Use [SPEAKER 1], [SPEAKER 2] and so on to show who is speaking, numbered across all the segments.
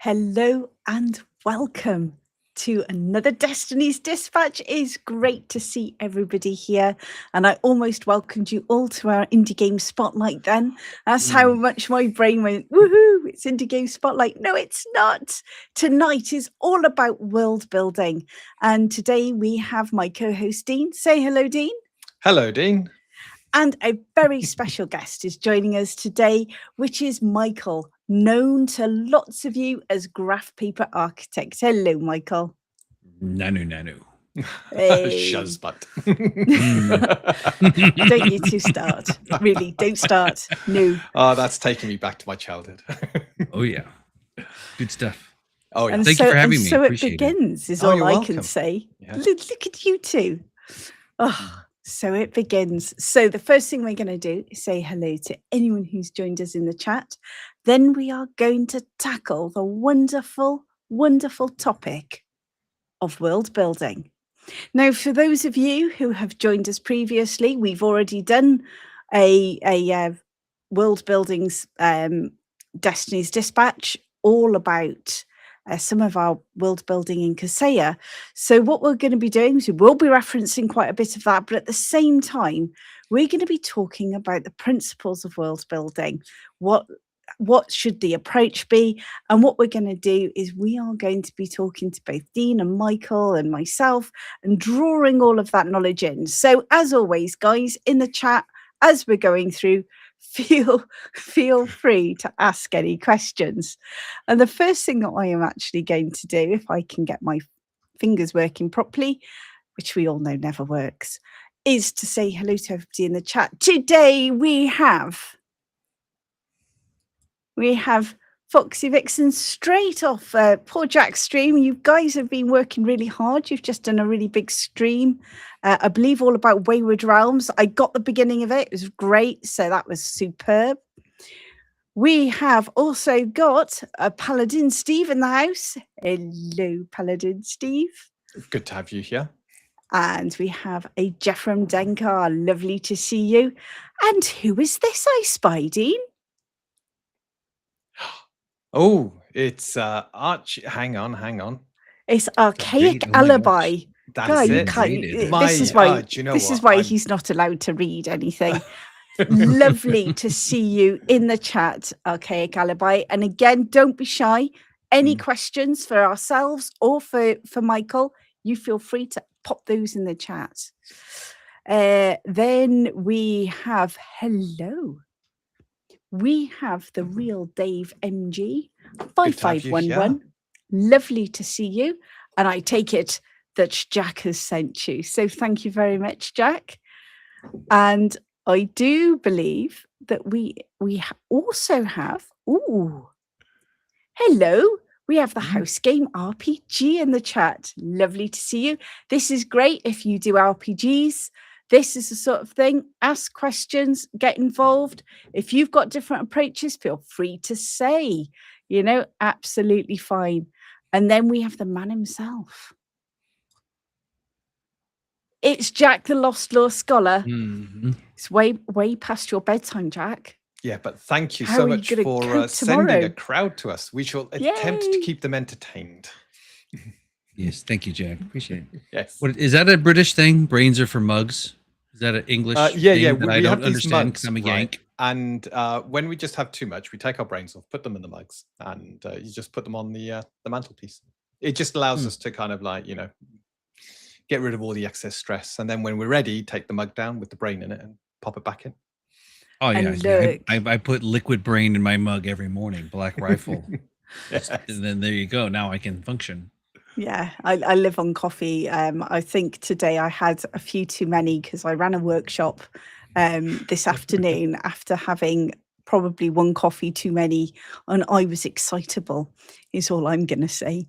[SPEAKER 1] Hello and welcome to another Destiny's Dispatch. It's great to see everybody here. And I almost welcomed you all to our Indie Game Spotlight then. That's how much my brain went, woohoo, it's Indie Game Spotlight. No, it's not. Tonight is all about world building. And today we have my co-host Dean. Say hello, Dean.
[SPEAKER 2] Hello, Dean.
[SPEAKER 1] And a very special guest is joining us today, which is Michael, known to lots of you as Graph Paper Architect. Hello, Michael.
[SPEAKER 3] Nanu.
[SPEAKER 1] Hey.
[SPEAKER 2] Shuzbutt.
[SPEAKER 1] Don't you two start. Really, don't start. No.
[SPEAKER 2] Oh, that's taking me back to my childhood.
[SPEAKER 3] Oh, yeah. Good stuff.
[SPEAKER 2] Oh, yeah.
[SPEAKER 1] And
[SPEAKER 3] Thank
[SPEAKER 1] so,
[SPEAKER 3] you for having
[SPEAKER 1] and
[SPEAKER 3] me.
[SPEAKER 1] so it
[SPEAKER 3] Appreciate
[SPEAKER 1] begins, is
[SPEAKER 2] Oh,
[SPEAKER 1] all
[SPEAKER 2] you're
[SPEAKER 1] I
[SPEAKER 2] welcome.
[SPEAKER 1] can say.
[SPEAKER 2] Yeah.
[SPEAKER 1] Look at you two. Oh, so it begins. So the first thing we're going to do is say hello to anyone who's joined us in the chat. Then we are going to tackle the wonderful, wonderful topic of world building. Now, for those of you who have joined us previously, we've already done a world building's Destiny's Dispatch, all about some of our world building in Kaseya. So what we're going to be doing is we will be referencing quite a bit of that, but at the same time, we're going to be talking about the principles of world building. What should the approach be? And what we're going to do is we are going to be talking to both Dean and Michael and myself and drawing all of that knowledge in. So as always, guys, in the chat, as we're going through, feel free to ask any questions. And the first thing that I am actually going to do, if I can get my fingers working properly, which we all know never works, is to say hello to everybody in the chat. Today we have Foxy Vixen straight off Poor Jack's stream. You guys have been working really hard. You've just done a really big stream, I believe all about Wayward Realms. I got the beginning of it. It was great. So that was superb. We have also got a Paladin Steve in the house. Hello, Paladin Steve.
[SPEAKER 2] Good to have you here.
[SPEAKER 1] And we have a Jeffrem Denkar. Lovely to see you. And who is this I spy, Dean?
[SPEAKER 2] Oh, it's Arch. Hang on.
[SPEAKER 1] It's Archaic
[SPEAKER 3] Oh my
[SPEAKER 1] Alibi.
[SPEAKER 3] gosh.
[SPEAKER 2] That's
[SPEAKER 1] God, you
[SPEAKER 2] it.
[SPEAKER 1] can't.
[SPEAKER 3] Rated.
[SPEAKER 1] This is why.
[SPEAKER 2] Do you know
[SPEAKER 1] This is
[SPEAKER 2] what?
[SPEAKER 1] why he's not allowed to read anything. Lovely to see you in the chat, Archaic Alibi. And again, don't be shy. Any questions for ourselves or for Michael, you feel free to pop those in the chat. Then we have we have the real Dave MG 5511. Lovely to see you. And I take it that Jack has sent you. So thank you very much, Jack. And I do believe that we also have, hello, we have the House Game RPG in the chat. Lovely to see you. This is great if you do RPGs. This is the sort of thing. Ask questions, get involved. If you've got different approaches, feel free to say, absolutely fine. And then we have the man himself. It's Jack, the Lost Law Scholar.
[SPEAKER 3] Mm-hmm.
[SPEAKER 1] It's way past your bedtime, Jack.
[SPEAKER 2] Yeah, but thank you
[SPEAKER 1] How
[SPEAKER 2] so
[SPEAKER 1] are you
[SPEAKER 2] much
[SPEAKER 1] gonna
[SPEAKER 2] for
[SPEAKER 1] cope
[SPEAKER 2] sending
[SPEAKER 1] tomorrow?
[SPEAKER 2] a crowd to us. We shall attempt to
[SPEAKER 1] Yay.
[SPEAKER 2] keep them entertained.
[SPEAKER 3] Yes, thank you, Jack. Appreciate it.
[SPEAKER 2] Yes.
[SPEAKER 3] What is that a British thing? Brains are for mugs. Is that an English
[SPEAKER 2] Yeah.
[SPEAKER 3] thing that I
[SPEAKER 2] We
[SPEAKER 3] don't
[SPEAKER 2] have these
[SPEAKER 3] understand
[SPEAKER 2] mugs,
[SPEAKER 3] because I'm a
[SPEAKER 2] right?
[SPEAKER 3] Yank?
[SPEAKER 2] And when we just have too much, we take our brains off, put them in the mugs, and you just put them on the mantelpiece. It just allows us to kind of get rid of all the excess stress. And then when we're ready, take the mug down with the brain in it and pop it back in.
[SPEAKER 3] Oh yeah,
[SPEAKER 1] And
[SPEAKER 3] yeah.
[SPEAKER 1] look.
[SPEAKER 3] I put liquid brain in my mug every morning. Black Rifle,
[SPEAKER 2] Yes.
[SPEAKER 3] and then there you go. Now I can function.
[SPEAKER 1] Yeah, I live on coffee. I think today I had a few too many because I ran a workshop this afternoon after having probably one coffee too many, and I was excitable, is all I'm going to say.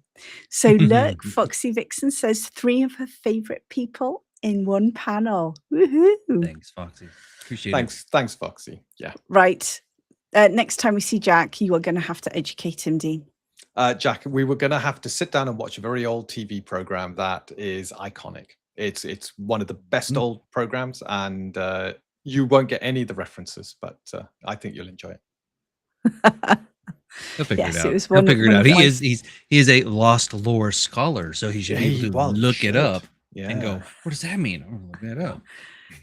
[SPEAKER 1] So look, Foxy Vixen says 3 of her favorite people in one panel. Woohoo!
[SPEAKER 3] Thanks, Foxy. Appreciate it.
[SPEAKER 2] Thanks, Foxy. Yeah.
[SPEAKER 1] Right. Next time we see Jack, you are going to have to educate him, Dean.
[SPEAKER 2] Jack, we were going to have to sit down and watch a very old TV program that is iconic. It's one of the best old programs, and you won't get any of the references, but I think you'll enjoy it.
[SPEAKER 3] He'll figure
[SPEAKER 1] Yes,
[SPEAKER 3] it
[SPEAKER 1] it
[SPEAKER 3] out.
[SPEAKER 1] was
[SPEAKER 3] He'll
[SPEAKER 1] one
[SPEAKER 3] figure it
[SPEAKER 1] one
[SPEAKER 3] out.
[SPEAKER 1] of
[SPEAKER 3] He
[SPEAKER 1] my
[SPEAKER 3] is he is a lost lore scholar, so he should be able to
[SPEAKER 2] well, he
[SPEAKER 3] look it
[SPEAKER 2] should.
[SPEAKER 3] up
[SPEAKER 2] Yeah.
[SPEAKER 3] and go, "What does that mean?" I'm gonna look that up.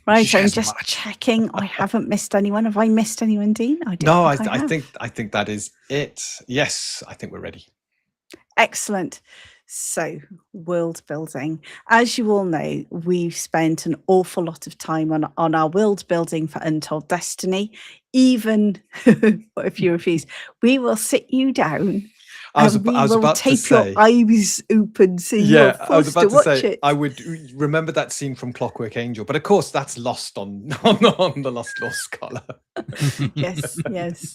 [SPEAKER 1] Right, I'm
[SPEAKER 3] Shazbot.
[SPEAKER 1] just checking. I haven't missed anyone. Have I missed anyone, Dean? I don't
[SPEAKER 2] No,
[SPEAKER 1] think I have.
[SPEAKER 2] I think that is it. Yes, I think we're ready.
[SPEAKER 1] Excellent. So, world building. As you all know, we've spent an awful lot of time on our world building for Untold Destiny. Even if you refuse, we will sit you down
[SPEAKER 2] I was
[SPEAKER 1] and we
[SPEAKER 2] about
[SPEAKER 1] will
[SPEAKER 2] to
[SPEAKER 1] tape your
[SPEAKER 2] say.
[SPEAKER 1] eyes open so you're
[SPEAKER 2] Yeah, I was
[SPEAKER 1] forced to
[SPEAKER 2] about to
[SPEAKER 1] watch
[SPEAKER 2] say
[SPEAKER 1] it.
[SPEAKER 2] I would remember that scene from Clockwork Angel, but of course that's lost on the Lost Law Scholar.
[SPEAKER 1] Yes, yes.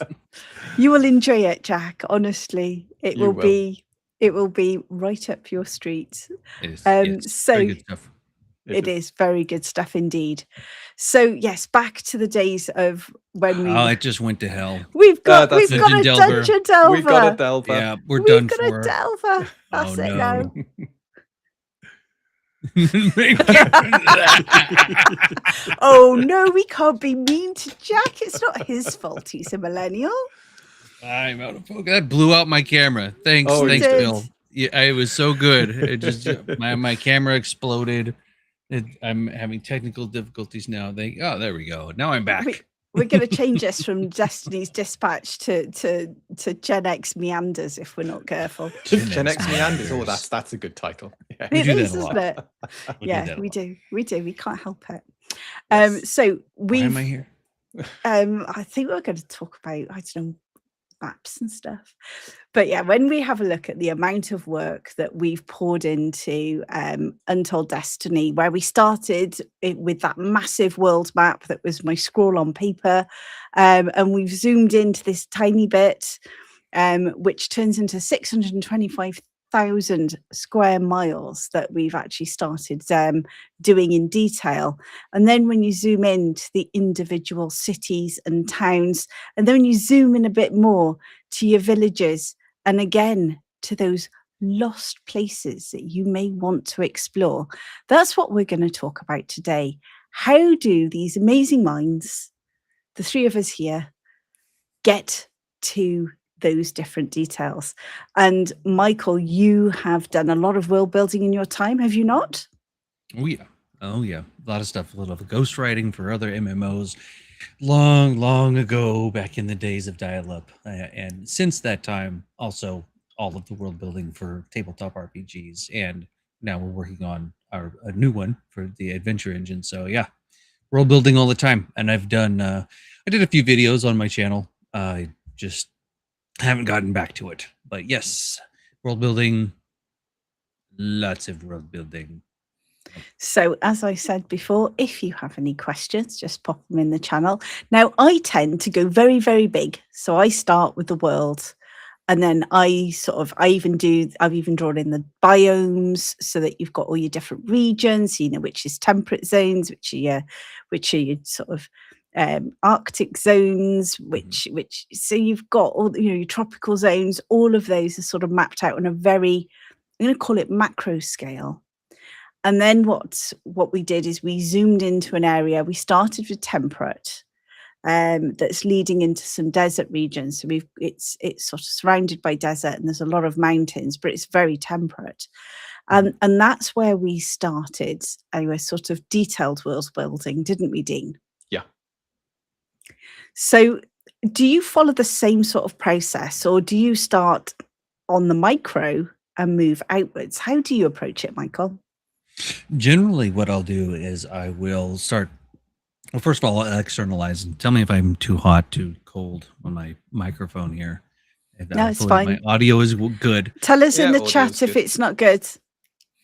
[SPEAKER 1] You will enjoy it, Jack. Honestly, it
[SPEAKER 2] You
[SPEAKER 1] will be right up your street.
[SPEAKER 3] Yes,
[SPEAKER 1] So
[SPEAKER 3] very good stuff.
[SPEAKER 1] it is very good stuff indeed. So yes, back to the days of when
[SPEAKER 3] Oh, it just went to hell.
[SPEAKER 1] we've got
[SPEAKER 2] that's
[SPEAKER 3] it.
[SPEAKER 1] a
[SPEAKER 3] Dungeon Delver.
[SPEAKER 1] dungeon delver.
[SPEAKER 2] We got a Delver.
[SPEAKER 3] Yeah, we're
[SPEAKER 1] We've
[SPEAKER 3] done
[SPEAKER 1] got
[SPEAKER 3] for.
[SPEAKER 1] a delver. That's
[SPEAKER 3] Oh,
[SPEAKER 1] it
[SPEAKER 3] no.
[SPEAKER 1] now. Oh no, we can't be mean to Jack. It's not his fault. He's a millennial.
[SPEAKER 3] I'm out of focus. That blew out my camera. Thanks,
[SPEAKER 2] Oh, you
[SPEAKER 3] thanks,
[SPEAKER 1] did.
[SPEAKER 3] Bill. Yeah, it was so good. It just my camera exploded. I'm having technical difficulties now. There we go. Now I'm back.
[SPEAKER 1] We're going to change this from Destiny's Dispatch to Gen X Meanders if we're not careful.
[SPEAKER 2] Gen X Meanders. Oh, that's a good title. Yeah.
[SPEAKER 3] We
[SPEAKER 1] It
[SPEAKER 3] do that
[SPEAKER 1] is,
[SPEAKER 3] a
[SPEAKER 1] isn't
[SPEAKER 3] lot.
[SPEAKER 1] it?
[SPEAKER 3] We do
[SPEAKER 1] Yeah,
[SPEAKER 3] that a
[SPEAKER 1] we
[SPEAKER 3] lot.
[SPEAKER 1] do. We do. We can't help it.
[SPEAKER 2] Yes.
[SPEAKER 1] So
[SPEAKER 3] Why am
[SPEAKER 1] we've
[SPEAKER 3] I here?
[SPEAKER 1] I think we're going to talk about, I don't know, maps and stuff. But yeah, when we have a look at the amount of work that we've poured into Untold Destiny, where we started with that massive world map that was my scroll on paper, and we've zoomed into this tiny bit, which turns into 625,000 square miles that we've actually started doing in detail. And then when you zoom into the individual cities and towns, and then when you zoom in a bit more to your villages, and again to those lost places that you may want to explore, that's what we're going to talk about today. How do these amazing minds, the three of us here, get to those different details? And Michael, you have done a lot of world building in your time, have you not?
[SPEAKER 3] Oh yeah. A lot of stuff. A little of ghostwriting for other MMOs. Long ago, back in the days of dial-up, and since that time, also all of the world building for tabletop RPGs, and now we're working on a new one for the adventure engine. So yeah, world building all the time, and I've done. I did a few videos on my channel. I just haven't gotten back to it, but yes, world building. Lots of world building.
[SPEAKER 1] So, as I said before, if you have any questions, just pop them in the channel. Now, I tend to go very, very big. So I start with the world, and then I've even drawn in the biomes so that you've got all your different regions, you know, which is temperate zones, which are your sort of Arctic zones, which so you've got all, you know, your tropical zones. All of those are sort of mapped out on a very, I'm going to call it macro scale. And then what we did is we zoomed into an area. We started with temperate, that's leading into some desert regions. So it's sort of surrounded by desert, and there's a lot of mountains, but it's very temperate. And that's where we started our sort of detailed world building, didn't we, Dean?
[SPEAKER 2] Yeah.
[SPEAKER 1] So do you follow the same sort of process, or do you start on the micro and move outwards? How do you approach it, Michael?
[SPEAKER 3] Generally, what I'll do is I will start. Well, first of all, I'll externalize and tell me if I'm too hot, too cold on my microphone here.
[SPEAKER 1] No, it's
[SPEAKER 3] Hopefully
[SPEAKER 1] fine.
[SPEAKER 3] My audio is good.
[SPEAKER 1] Tell us in the
[SPEAKER 2] audio's
[SPEAKER 1] chat if
[SPEAKER 2] good.
[SPEAKER 1] it's not good.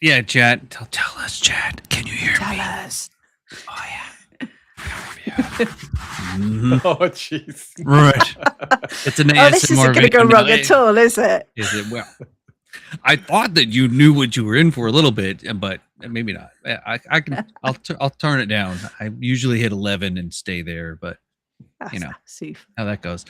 [SPEAKER 3] Yeah, chat. Tell us, chat. Can you hear
[SPEAKER 1] Tell
[SPEAKER 3] me?
[SPEAKER 1] us.
[SPEAKER 3] Oh yeah.
[SPEAKER 2] Oh jeez.
[SPEAKER 3] Right. It's an
[SPEAKER 1] Oh, this isn't
[SPEAKER 3] ASMR
[SPEAKER 1] going to go
[SPEAKER 3] video.
[SPEAKER 1] wrong at all, is it?
[SPEAKER 3] Is it? Well, I thought that you knew what you were in for a little bit, but maybe not. I can. I'll turn it down. I usually hit 11 and stay there, but you know how that goes.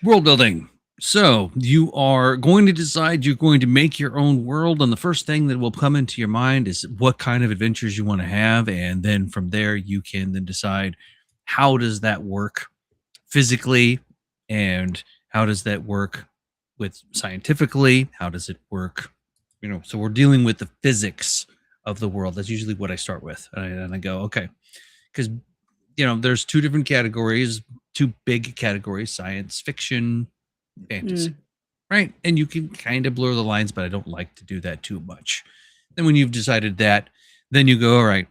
[SPEAKER 3] World building. So you are going to decide you're going to make your own world, and the first thing that will come into your mind is what kind of adventures you want to have, and then from there you can then decide how does that work physically and How does that work with scientifically? How does it work? So we're dealing with the physics of the world. That's usually what I start with. And I go, okay, because, there's two different categories, two big categories, science fiction, fantasy, right? And you can kind of blur the lines, but I don't like to do that too much. Then when you've decided that, then you go, all right,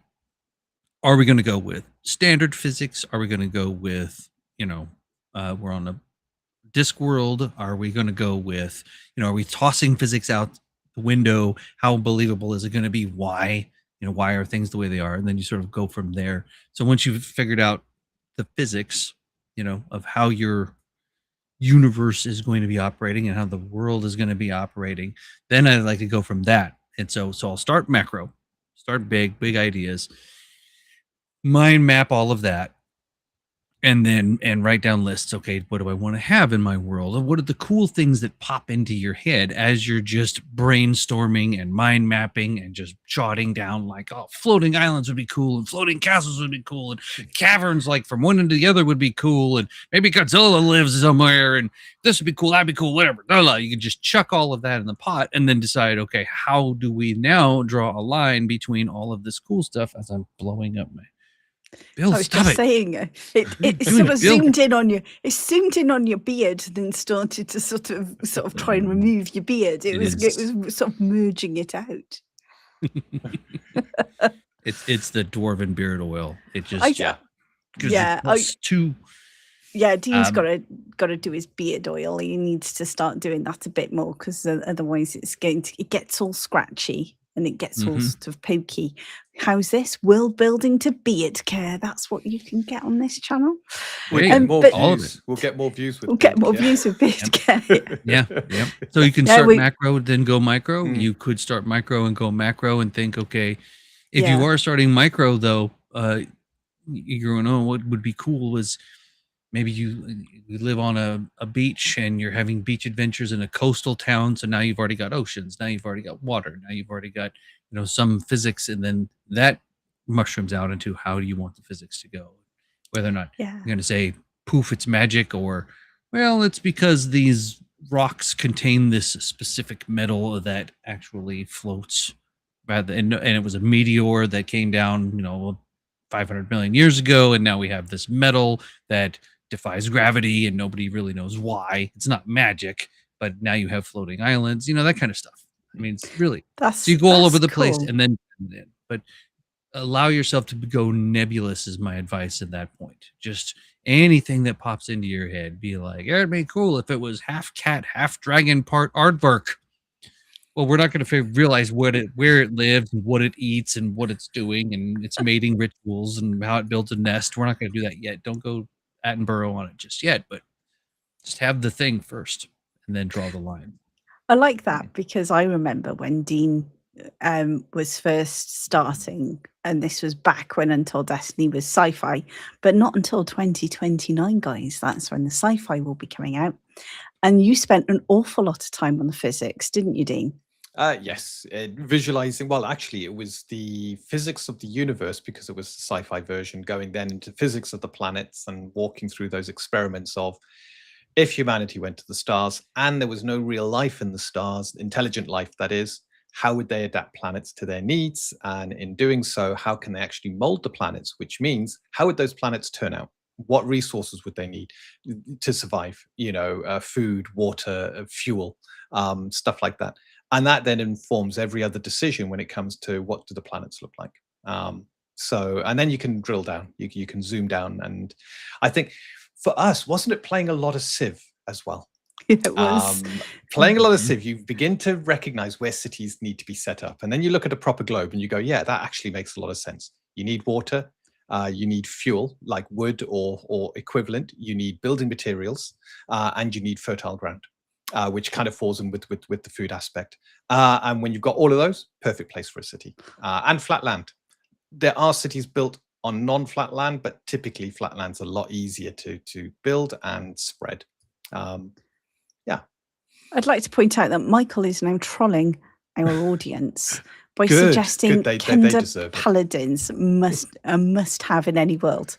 [SPEAKER 3] are we going to go with standard physics? Are we going to go with, we're on a disk world? Are we going to go with, are we tossing physics out the window? How believable is it going to be? Why? Why are things the way they are? And then you sort of go from there. So once you've figured out the physics, of how your universe is going to be operating and how the world is going to be operating, then I'd like to go from that. And so I'll start macro, start big ideas, mind map all of that, and write down lists. Okay, what do I want to have in my world? And what are the cool things that pop into your head as you're just brainstorming and mind mapping and just jotting down, like, oh, floating islands would be cool, and floating castles would be cool, and caverns like from one end to the other would be cool, and maybe Godzilla lives somewhere, and this would be cool, that'd be cool, whatever. You can just chuck all of that in the pot and then decide, okay, how do we now draw a line between all of this cool stuff as I'm blowing up my... Bill,
[SPEAKER 1] I was just saying, it sort of zoomed in on you. It zoomed in on your beard, and then started to sort of try and remove your beard. It was sort of merging it out.
[SPEAKER 3] It's the dwarven beard oil. It just
[SPEAKER 1] it's
[SPEAKER 3] too.
[SPEAKER 1] Yeah, Dean's got to do his beard oil. He needs to start doing that a bit more, because otherwise it gets all scratchy. And it gets all sort of pokey. How's this? Worldbuilding to beard care. That's what you can get on this channel.
[SPEAKER 2] We'll get more views. We'll get more views with
[SPEAKER 1] beard care.
[SPEAKER 3] Yeah. So you can start macro, then go micro. You could start micro and go macro and think, okay, if you are starting micro, though, you're going, oh, what would be cool is maybe you live on a beach and you're having beach adventures in a coastal town. So now you've already got oceans. Now you've already got water. Now you've already got, some physics. And then that mushrooms out into how do you want the physics to go? Whether or not you're going to say, poof, it's magic, or, well, it's because these rocks contain this specific metal that actually floats. And it was a meteor that came down, 500 million years ago. And now we have this metal that defies gravity and nobody really knows why. It's not magic, but now you have floating islands, that kind of stuff. I mean, it's really, so you go all over the place and then, but allow yourself to go nebulous is my advice at that point. Just anything that pops into your head, be like, it'd be cool if it was half cat, half dragon, part aardvark. Well, we're not going to realize where it lives and what it eats and what it's doing and its mating rituals and how it builds a nest. We're not going to do that yet. Don't go Attenborough on it just yet, but just have the thing first and then draw the line.
[SPEAKER 1] I like that, because I remember when Dean was first starting, and this was back when Untold Destiny was sci-fi, but not until 2029, guys. That's when the sci-fi will be coming out. And you spent an awful lot of time on the physics, didn't you, Dean?
[SPEAKER 2] Yes, visualizing. Well, actually, it was the physics of the universe, because it was the sci-fi version, going then into physics of the planets and walking through those experiments of, if humanity went to the stars and there was no real life in the stars, intelligent life that is, how would they adapt planets to their needs? And in doing so, how can they actually mold the planets? Which means, how would those planets turn out? What resources would they need to survive? Food, water, fuel, stuff like that. And that then informs every other decision when it comes to what do the planets look like. And then you can drill down, you can zoom down. And I think for us, wasn't it playing a lot of Civ as well?
[SPEAKER 1] It was.
[SPEAKER 2] Playing a lot of Civ, you begin to recognize where cities need to be set up. And then you look at a proper globe and you go, yeah, that actually makes a lot of sense. You need water. You need fuel, like wood or equivalent. You need building materials, and you need fertile ground, which kind of falls in with the food aspect. And when you've got all of those, perfect place for a city. And flat land. There are cities built on non-flat land, but typically flat land's a lot easier to build and spread.
[SPEAKER 1] I'd like to point out that Michael is now trolling our audience by suggesting
[SPEAKER 2] they
[SPEAKER 1] Kenda
[SPEAKER 2] deserve it.
[SPEAKER 1] paladins must have in any world.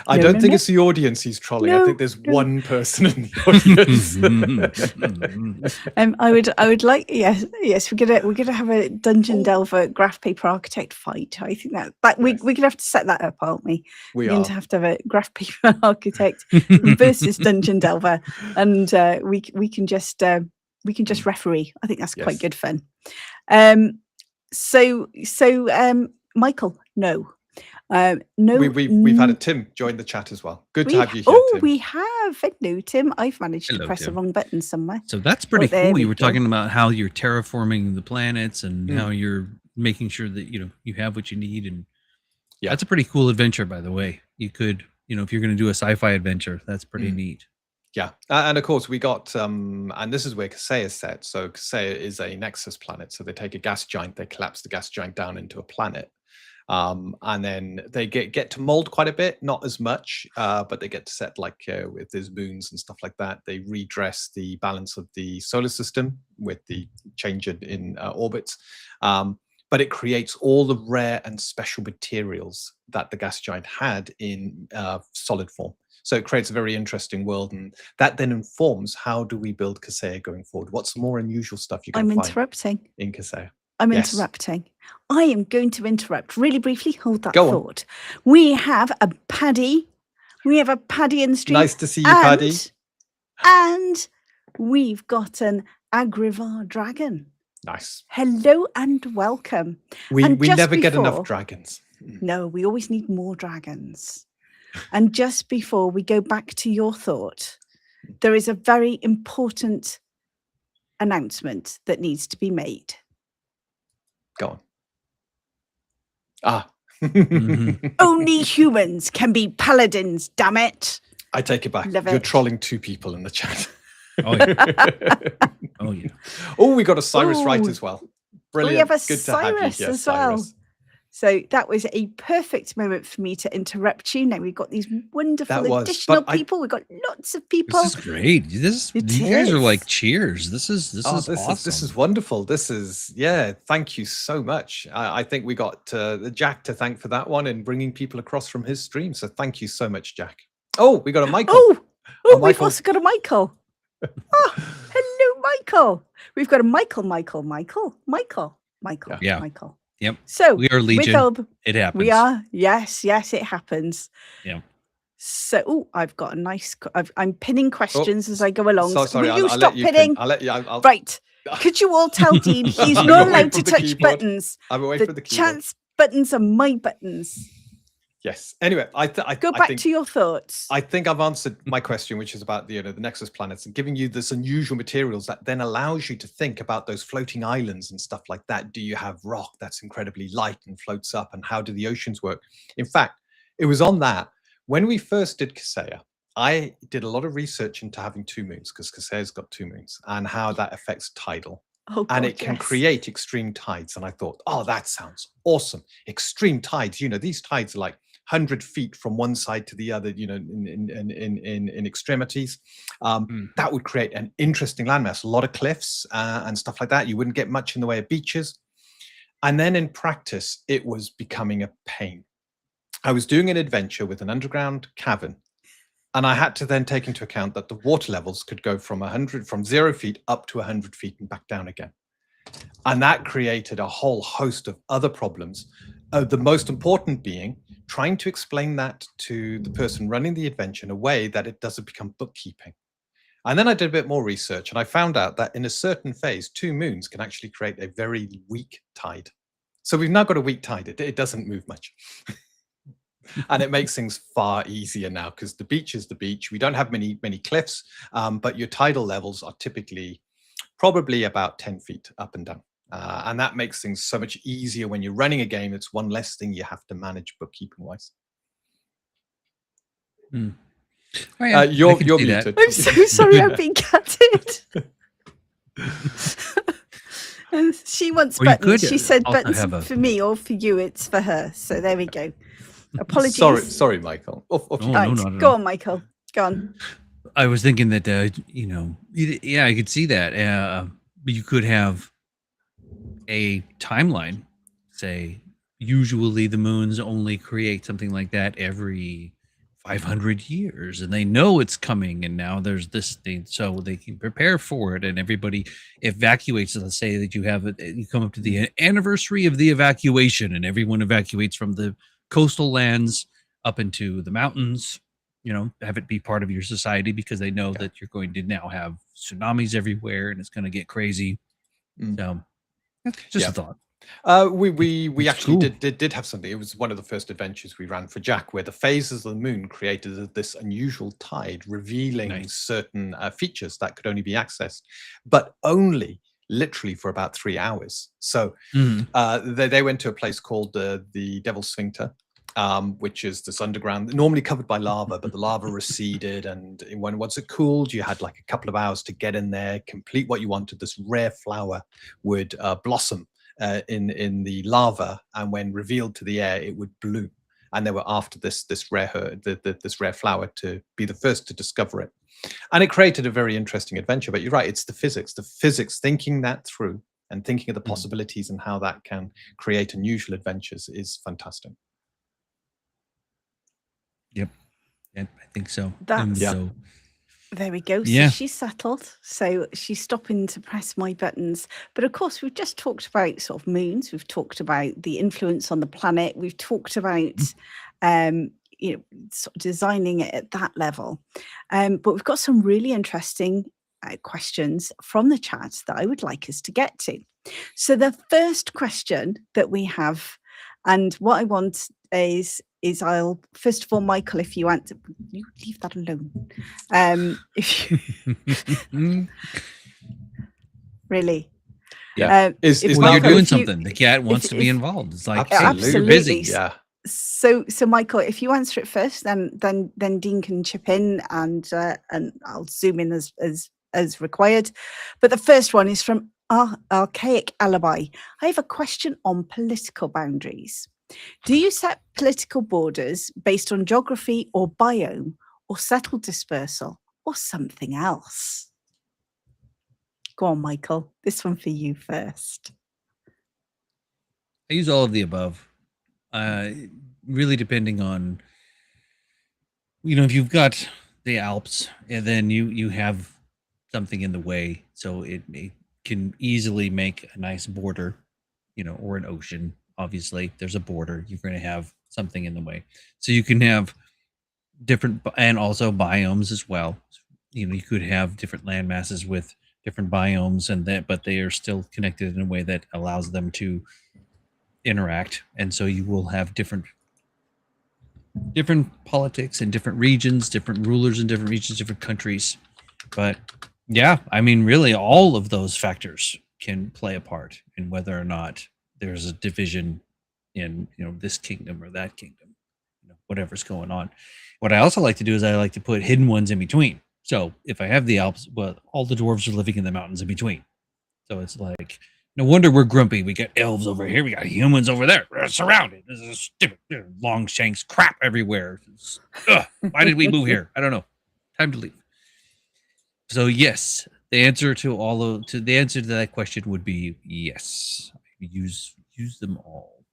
[SPEAKER 2] I
[SPEAKER 1] No,
[SPEAKER 2] don't
[SPEAKER 1] no,
[SPEAKER 2] think
[SPEAKER 1] no.
[SPEAKER 2] it's the audience he's trolling. I
[SPEAKER 1] No,
[SPEAKER 2] think there's
[SPEAKER 1] no.
[SPEAKER 2] one person in the audience.
[SPEAKER 1] I would like, yes, we're gonna have a Dungeon Delver graph paper architect fight. I think that
[SPEAKER 2] Yes.
[SPEAKER 1] we're gonna have to set that up, aren't we?
[SPEAKER 2] We
[SPEAKER 1] We're going
[SPEAKER 2] are.
[SPEAKER 1] to have a graph paper architect versus Dungeon Delver, and we can just referee. I think that's quite
[SPEAKER 2] Yes.
[SPEAKER 1] good fun. So Michael, no. No,
[SPEAKER 2] We've had a Tim join the chat as well. Good to have you here,
[SPEAKER 1] oh,
[SPEAKER 2] Tim.
[SPEAKER 1] we have. Hello, Tim. I've managed to
[SPEAKER 3] Hello,
[SPEAKER 1] press the
[SPEAKER 3] Tim.
[SPEAKER 1] wrong button somewhere.
[SPEAKER 3] So that's pretty
[SPEAKER 1] there
[SPEAKER 3] cool. You
[SPEAKER 1] we
[SPEAKER 3] were
[SPEAKER 1] go.
[SPEAKER 3] talking about how you're terraforming the planets and how you're making sure that you have what you need, and
[SPEAKER 2] Yeah.
[SPEAKER 3] that's a pretty cool adventure, by the way. You could, if you're going to do a sci-fi adventure, that's pretty neat.
[SPEAKER 2] Yeah, and of course we got, and this is where Kasea is set. So Kasea is a Nexus planet. So they take a gas giant, they collapse the gas giant down into a planet. And then they get to mold quite a bit, not as much, but they get to set like with these moons and stuff like that. They redress the balance of the solar system with the change in orbits. But it creates all the rare and special materials that the gas giant had in solid form. So it creates a very interesting world, and that then informs how do we build Kasea going forward? What's the more unusual stuff you can find
[SPEAKER 1] interrupting.
[SPEAKER 2] in Kasea?
[SPEAKER 1] I'm
[SPEAKER 2] Yes.
[SPEAKER 1] interrupting. I am going to interrupt really briefly. Hold that
[SPEAKER 2] Go on.
[SPEAKER 1] thought. We have a Paddy. We have a Paddy in the stream.
[SPEAKER 2] Nice to see you, Paddy.
[SPEAKER 1] And we've got an Agrivar dragon.
[SPEAKER 2] Nice.
[SPEAKER 1] Hello and welcome.
[SPEAKER 2] We
[SPEAKER 1] And just
[SPEAKER 2] never get
[SPEAKER 1] before-
[SPEAKER 2] enough dragons.
[SPEAKER 1] No, we always need more dragons. And just before we go back to your thought, there is a very important announcement that needs to be made.
[SPEAKER 2] Go on. Ah.
[SPEAKER 1] Only humans can be paladins, damn it.
[SPEAKER 2] I take it back.
[SPEAKER 1] Love
[SPEAKER 2] You're
[SPEAKER 1] it.
[SPEAKER 2] trolling two people in the chat.
[SPEAKER 3] Oh yeah. Oh yeah.
[SPEAKER 2] Oh, we got a Cyrus right
[SPEAKER 1] Ooh.
[SPEAKER 2] as well. Brilliant.
[SPEAKER 1] We have a
[SPEAKER 2] Good to have you
[SPEAKER 1] Cyrus
[SPEAKER 2] here,
[SPEAKER 1] as well.
[SPEAKER 2] Cyrus.
[SPEAKER 1] So that was a perfect moment for me to interrupt you. Now we've got these wonderful
[SPEAKER 2] That was,
[SPEAKER 1] additional
[SPEAKER 2] but I-
[SPEAKER 1] people. We've got lots of people.
[SPEAKER 3] This is great.
[SPEAKER 1] It
[SPEAKER 3] You guys are
[SPEAKER 1] is.
[SPEAKER 3] like cheers. This is awesome.
[SPEAKER 2] This is wonderful. This is, yeah, thank you so much. I think we got Jack to thank for that one and bringing people across from his stream. So thank you so much, Jack. Oh, we got a Michael.
[SPEAKER 1] Oh, we've
[SPEAKER 2] Michael.
[SPEAKER 1] also got a Michael. Oh, hello, Michael. We've got a Michael.
[SPEAKER 3] Yeah.
[SPEAKER 1] Michael.
[SPEAKER 3] Yep.
[SPEAKER 1] So
[SPEAKER 3] We are Legion. It happens.
[SPEAKER 1] we are. Yes, it happens.
[SPEAKER 3] Yeah.
[SPEAKER 1] So, I've got a nice. I'm pinning questions as I go along.
[SPEAKER 2] So sorry,
[SPEAKER 1] Will you
[SPEAKER 2] I'll
[SPEAKER 1] stop
[SPEAKER 2] let you
[SPEAKER 1] pinning?
[SPEAKER 2] I'll let you. I'll,
[SPEAKER 1] Right. Could you all tell Dean he's
[SPEAKER 2] I'm
[SPEAKER 1] not
[SPEAKER 2] away
[SPEAKER 1] allowed to
[SPEAKER 2] from the
[SPEAKER 1] touch
[SPEAKER 2] keyboard.
[SPEAKER 1] buttons?
[SPEAKER 2] I'm away
[SPEAKER 1] The
[SPEAKER 2] from the keyboard.
[SPEAKER 1] chance buttons are my buttons.
[SPEAKER 2] Yes. Anyway, I
[SPEAKER 1] Go back
[SPEAKER 2] think,
[SPEAKER 1] to your thoughts.
[SPEAKER 2] I think I've answered my question, which is about the Nexus planets and giving you this unusual materials that then allows you to think about those floating islands and stuff like that. Do you have rock that's incredibly light and floats up, and how do the oceans work? In fact, it was on that when we first did Kasea, I did a lot of research into having two moons, because Kasea's got two moons, and how that affects tidal.
[SPEAKER 1] Oh,
[SPEAKER 2] And
[SPEAKER 1] God,
[SPEAKER 2] it can
[SPEAKER 1] yes.
[SPEAKER 2] create extreme tides. And I thought, oh, that sounds awesome. Extreme tides, these tides are like 100 feet from one side to the other, in extremities. That would create an interesting landmass, a lot of cliffs and stuff like that. You wouldn't get much in the way of beaches. And then in practice, it was becoming a pain. I was doing an adventure with an underground cavern, and I had to then take into account that the water levels could go from 0 feet up to 100 feet and back down again. And that created a whole host of other problems. The most important being trying to explain that to the person running the adventure in a way that it doesn't become bookkeeping. And then I did a bit more research, and I found out that in a certain phase, two moons can actually create a very weak tide. So we've now got a weak tide. It doesn't move much. And it makes things far easier now, because the beach is the beach. We don't have many cliffs, but your tidal levels are typically probably about 10 feet up and down. And that makes things so much easier when you're running a game. It's one less thing you have to manage bookkeeping wise.
[SPEAKER 3] Oh, yeah,
[SPEAKER 2] You're
[SPEAKER 3] I can see that.
[SPEAKER 2] muted.
[SPEAKER 1] I'm so sorry, I've been catted. And she wants
[SPEAKER 3] Or you
[SPEAKER 1] buttons.
[SPEAKER 3] could
[SPEAKER 1] She said
[SPEAKER 3] also
[SPEAKER 1] buttons
[SPEAKER 3] have a-
[SPEAKER 1] for me or for you. It's for her. So there we go. Apologies.
[SPEAKER 2] Sorry, Michael. Off
[SPEAKER 3] No,
[SPEAKER 2] you
[SPEAKER 1] Right,
[SPEAKER 3] not at
[SPEAKER 1] go
[SPEAKER 3] all.
[SPEAKER 1] on, Michael. Go on.
[SPEAKER 3] I was thinking that yeah, I could see that. You could have a timeline. Say, usually the moons only create something like that every 500 years, and they know it's coming, and now there's this thing, so they can prepare for it, and everybody evacuates. Let's say that you come up to the anniversary of the evacuation, and everyone evacuates from the coastal lands up into the mountains. Have it be part of your society, because they know that you're going to now have tsunamis everywhere, and it's going to get crazy. So just a thought.
[SPEAKER 2] We actually did have something. It was one of the first adventures we ran for Jack, where the phases of the moon created this unusual tide, revealing certain features that could only be accessed, but only literally for about 3 hours. So they went to a place called the Devil's Sphincter, which is this underground, normally covered by lava, but the lava receded, and once it cooled, you had like a couple of hours to get in there, complete what you wanted. This rare flower would blossom in the lava, and when revealed to the air, it would bloom. And they were after this rare flower to be the first to discover it, and it created a very interesting adventure. But you're right, it's the physics, thinking that through and thinking of the possibilities and how that can create unusual adventures is fantastic.
[SPEAKER 3] Yep, I think so.
[SPEAKER 1] So there we go. So she's settled. So she's stopping to press my buttons. But of course, we've just talked about sort of moons. We've talked about the influence on the planet. We've talked about, sort of designing it at that level. But we've got some really interesting questions from the chat that I would like us to get to. So the first question that we have, and what I want is I'll, first of all, Michael, if you answer, you leave that alone. If you really,
[SPEAKER 3] you're doing something. The cat wants to be involved. It's like
[SPEAKER 1] absolutely
[SPEAKER 3] you're busy.
[SPEAKER 1] Yeah. So Michael, if you answer it first, then Dean can chip in, and I'll zoom in as required. But the first one is from Archaic Alibi. I have a question on political boundaries. Do you set political borders based on geography or biome, or settled dispersal, or something else? Go on, Michael. This one for you first.
[SPEAKER 3] I use all of the above. Really depending on, if you've got the Alps, and then you have something in the way, so it can easily make a nice border, or an ocean. Obviously, there's a border. You're going to have something in the way. So you can have different, and also biomes as well. You could have different land masses with different biomes, but they are still connected in a way that allows them to interact. And so you will have different politics in different regions, different rulers in different regions, different countries. But yeah, I mean, really, all of those factors can play a part in whether or not there's a division in this kingdom or that kingdom, whatever's going on. What I also like to do is I like to put hidden ones in between. So if I have the Alps, but all the dwarves are living in the mountains in between. So it's like, no wonder we're grumpy. We got elves over here. We got humans over there. We're surrounded. This is stupid. Long shanks, crap everywhere. Why did we move here? I don't know. Time to leave. So yes, the answer to that question would be yes. Use them all,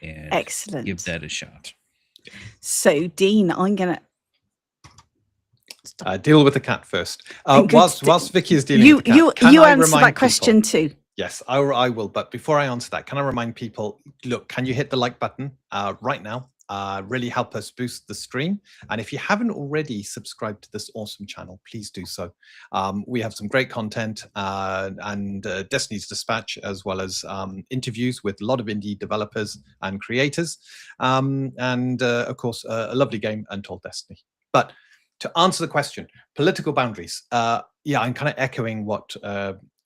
[SPEAKER 3] and
[SPEAKER 1] excellent.
[SPEAKER 3] Give that a shot.
[SPEAKER 1] So Dean, I'm gonna
[SPEAKER 2] deal with the cat first. Whilst Vicky is dealing with the cat,
[SPEAKER 1] you answer that question too.
[SPEAKER 2] Yes, I will. But before I answer that, can I remind people? Look, can you hit the like button right now? Really help us boost the stream. And if you haven't already subscribed to this awesome channel, please do so. We have some great content and Destiny's Despatch, as well as interviews with a lot of indie developers and creators. And of course, a lovely game, Untold Destiny. But to answer the question, political boundaries. Yeah, I'm kind of echoing what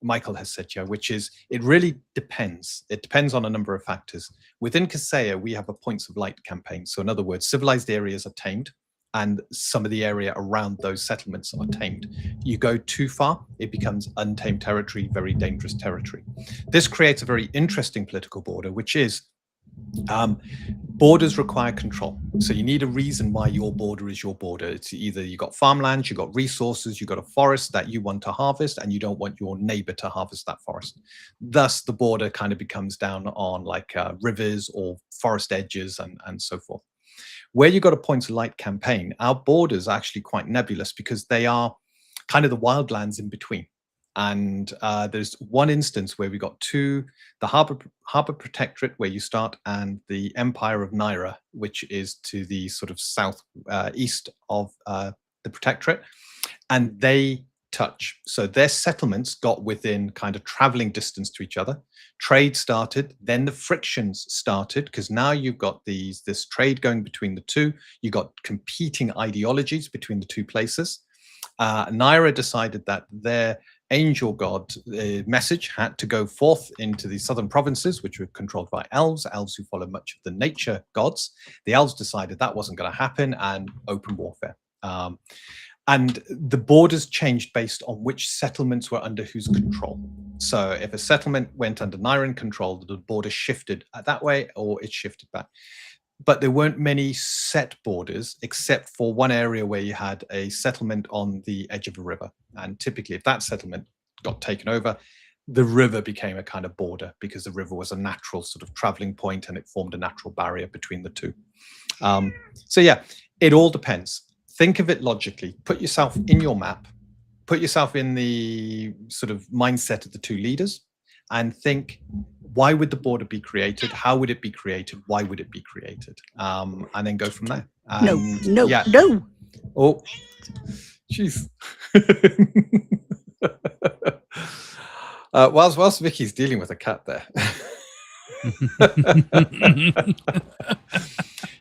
[SPEAKER 2] Michael has said here, which is it really depends. It depends on a number of factors. Within Kaseya, we have a points of light campaign. So in other words, civilized areas are tamed and some of the area around those settlements are tamed. You go too far, it becomes untamed territory, very dangerous territory. This creates a very interesting political border, which is borders require control. So you need a reason why your border is your border. It's either you got farmland, you got resources, you got a forest that you want to harvest, and you don't want your neighbor to harvest that forest. Thus, the border kind of becomes down on like rivers or forest edges and so forth. Where you got a points of light campaign, our borders are actually quite nebulous because they are kind of the wildlands in between. And there's one instance where we got the Harbor Protectorate, where you start, and the Empire of Naira, which is to the sort of south east of the Protectorate, and they touch. So their settlements got within kind of traveling distance to each other. Trade started, then the frictions started, because now you've got this trade going between the two. You got competing ideologies between the two places. Naira decided that their angel god message had to go forth into the southern provinces, which were controlled by elves who follow much of the nature gods. The elves decided that wasn't going to happen, and open warfare. And the borders changed based on which settlements were under whose control. So if a settlement went under Nairan control, the border shifted that way, or it shifted back. But there weren't many set borders, except for one area where you had a settlement on the edge of a river. And typically, if that settlement got taken over, the river became a kind of border, because the river was a natural sort of traveling point, and it formed a natural barrier between the two. So yeah, it all depends. Think of it logically. Put yourself in your map, put yourself in the sort of mindset of the two leaders, and think, why would the border be created? How would it be created? Why would it be created? And then go from there. And
[SPEAKER 1] No.
[SPEAKER 2] Oh, jeez. Whilst Vicky's dealing with a cat there.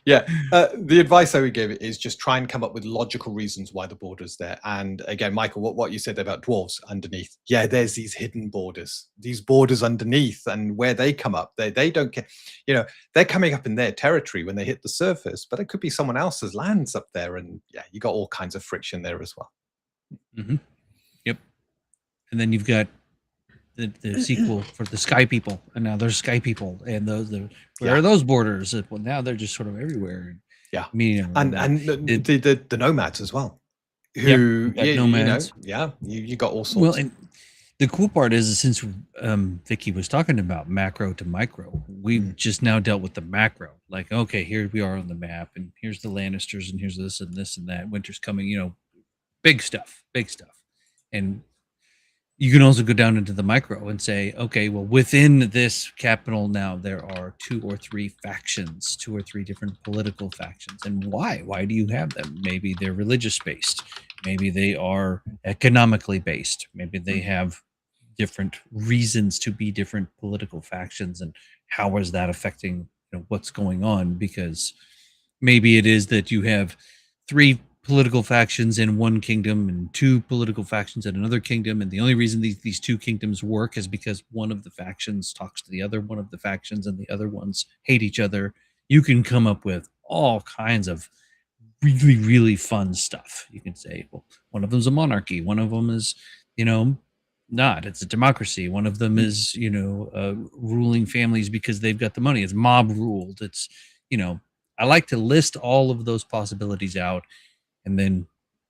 [SPEAKER 2] Yeah, the advice I would give is just try and come up with logical reasons why the border is there. And again, Michael, what you said about dwarves underneath. Yeah, there's these hidden borders, these borders underneath, and where they come up, they don't care. You know, they're coming up in their territory when they hit the surface, but it could be someone else's lands up there. And yeah, you got all kinds of friction there as well.
[SPEAKER 3] Mm-hmm. Yep. And then you've got the sequel for the Sky People, and now there's Sky People, and where are those borders? Well, now they're just sort of everywhere.
[SPEAKER 2] Yeah,
[SPEAKER 3] meaning
[SPEAKER 2] and the nomads as well. Who
[SPEAKER 3] nomads?
[SPEAKER 2] You got all sorts.
[SPEAKER 3] Well, and the cool part is, since Vicky was talking about macro to micro, we've just now dealt with the macro. Like, okay, here we are on the map, and here's the Lannisters, and here's this and this and that. Winter's coming, big stuff, and you can also go down into the micro and say, okay, well, within this capital now, there are 2 or 3 factions, 2 or 3 different political factions. And why? Why do you have them? Maybe they're religious based. Maybe they are economically based. Maybe they have different reasons to be different political factions. And how is that affecting what's going on? Because maybe it is that you have 3 political factions in one kingdom and 2 political factions in another kingdom, and the only reason these 2 kingdoms work is because one of the factions talks to the other one of the factions, and the other ones hate each other. You can come up with all kinds of really, really fun stuff. You can say, well, one of them's a monarchy, one of them is not, it's a democracy, one of them is ruling families because they've got the money, it's mob ruled. It's I like to list all of those possibilities out, and then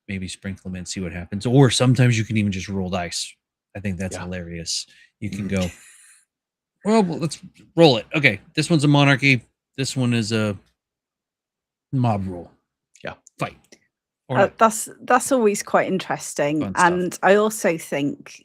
[SPEAKER 3] maybe sprinkle them in, see what happens. Or sometimes you can even just roll dice. I think that's hilarious. You can go, well, let's roll it. Okay, this one's a monarchy. This one is a mob rule.
[SPEAKER 2] Yeah.
[SPEAKER 3] Fight.
[SPEAKER 1] That's always quite interesting. And I also think,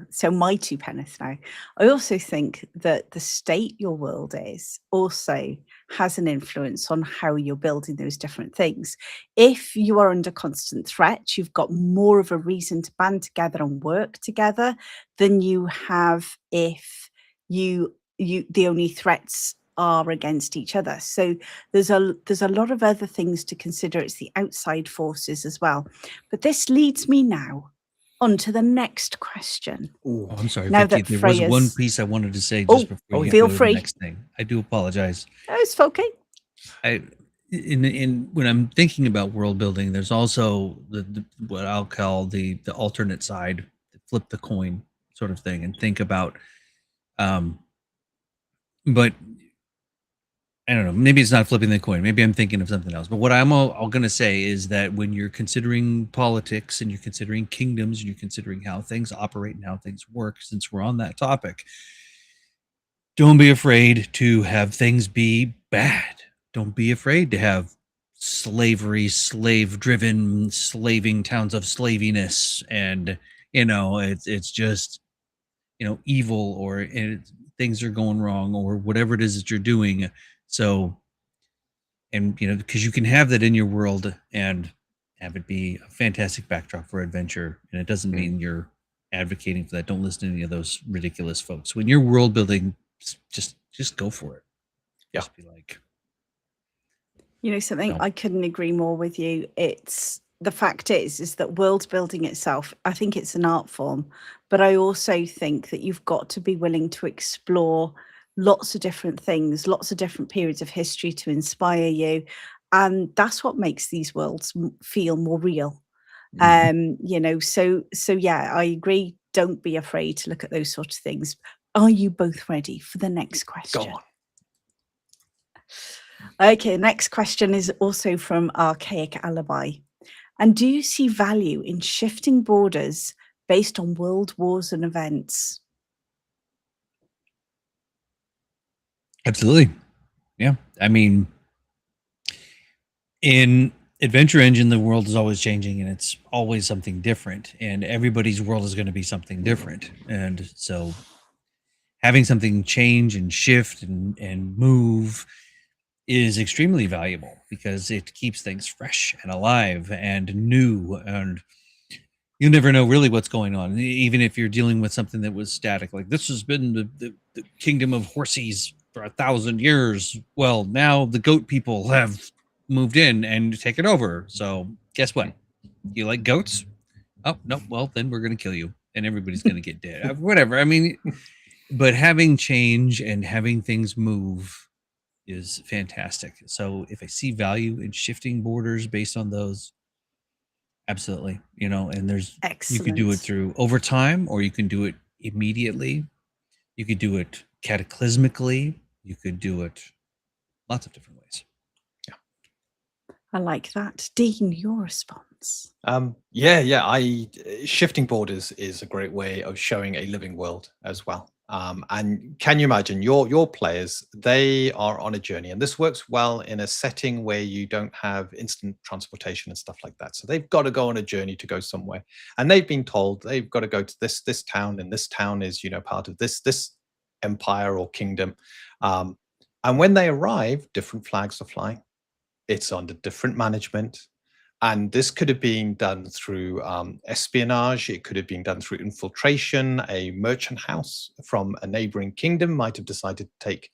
[SPEAKER 1] so my 2 penneth now, I also think that the state your world is also has an influence on how you're building those different things. If you are under constant threat, you've got more of a reason to band together and work together than you have if the only threats are against each other. So there's a lot of other things to consider. It's the outside forces as well. But this leads me now on to the next question.
[SPEAKER 3] Oh, I'm sorry, now Vicky, there was one piece I wanted to say just before you
[SPEAKER 1] feel
[SPEAKER 3] go to
[SPEAKER 1] free.
[SPEAKER 3] the next thing. I do apologize.
[SPEAKER 1] Oh, it's okay.
[SPEAKER 3] In when I'm thinking about world building, there's also the what I'll call the alternate side, flip the coin sort of thing, and think about but I don't know, maybe it's not flipping the coin. Maybe I'm thinking of something else. But what I'm all going to say is that when you're considering politics and you're considering kingdoms and you're considering how things operate and how things work, since we're on that topic, don't be afraid to have things be bad. Don't be afraid to have slavery, slave-driven, slaving towns of slaviness, and it's just evil, or things are going wrong, or whatever it is that you're doing. So, and because you can have that in your world and have it be a fantastic backdrop for adventure, and it doesn't mean you're advocating for that. Don't listen to any of those ridiculous folks. When you're world building, just go for it.
[SPEAKER 2] Yeah.
[SPEAKER 3] Just be like,
[SPEAKER 1] Something,
[SPEAKER 3] No.
[SPEAKER 1] I couldn't agree more with you. It's the fact is that world building itself, I think it's an art form, but I also think that you've got to be willing to explore lots of different things, lots of different periods of history to inspire you. And that's what makes these worlds feel more real. So yeah, I agree. Don't be afraid to look at those sort of things. Are you both ready for the next question?
[SPEAKER 2] Go on.
[SPEAKER 1] Okay, next question is also from Archaic Alibi. And do you see value in shifting borders based on world wars and events?
[SPEAKER 3] Absolutely. Yeah. I mean, in Adventure Engine, the world is always changing and it's always something different, and everybody's world is going to be something different. And so having something change and shift and move is extremely valuable, because it keeps things fresh and alive and new, and you never know really what's going on. Even if you're dealing with something that was static, like this has been the kingdom of horses for 1,000 years. Well, now the goat people have moved in and taken over. So guess what? You like goats? Oh, no. Well, then we're going to kill you and everybody's going to get dead. Whatever. I mean, but having change and having things move is fantastic. So if I see value in shifting borders based on those, absolutely. And you could do it
[SPEAKER 1] Excellent.
[SPEAKER 3] through over time, or you can do it immediately. You could do it cataclysmically. You could do it lots of different ways.
[SPEAKER 1] I like that. Dean, your response.
[SPEAKER 2] Shifting borders is a great way of showing a living world as well. And can you imagine your players, they are on a journey, and this works well in a setting where you don't have instant transportation and stuff like that. So they've got to go on a journey to go somewhere, and they've been told they've got to go to this town, and this town is part of this empire or kingdom. And when they arrive, different flags are flying. It's under different management. And this could have been done through espionage. It could have been done through infiltration. A merchant house from a neighboring kingdom might have decided to take,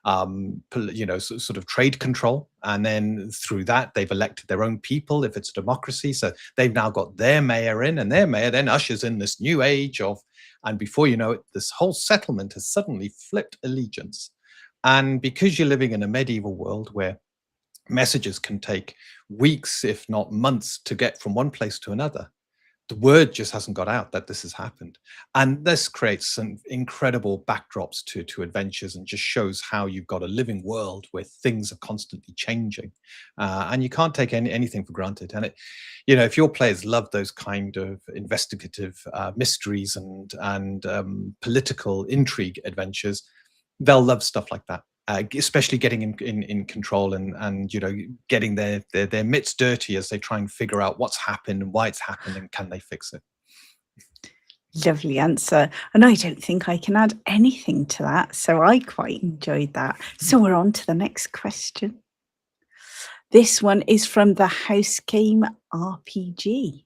[SPEAKER 2] sort of trade control. And then through that, they've elected their own people if it's a democracy. So they've now got their mayor in, and their mayor then ushers in this new age of, and before you know it, this whole settlement has suddenly flipped allegiance. And because you're living in a medieval world where messages can take weeks, if not months, to get from one place to another, the word just hasn't got out that this has happened. And this creates some incredible backdrops to adventures, and just shows how you've got a living world where things are constantly changing, and you can't take anything for granted. And if your players love those kind of investigative mysteries and political intrigue adventures, they'll love stuff like that. Especially getting in control and getting their mitts dirty as they try and figure out what's happened and why it's happened and can they fix it.
[SPEAKER 1] Lovely answer. And I don't think I can add anything to that. So I quite enjoyed that. So we're on to the next question. This one is from the House Game RPG.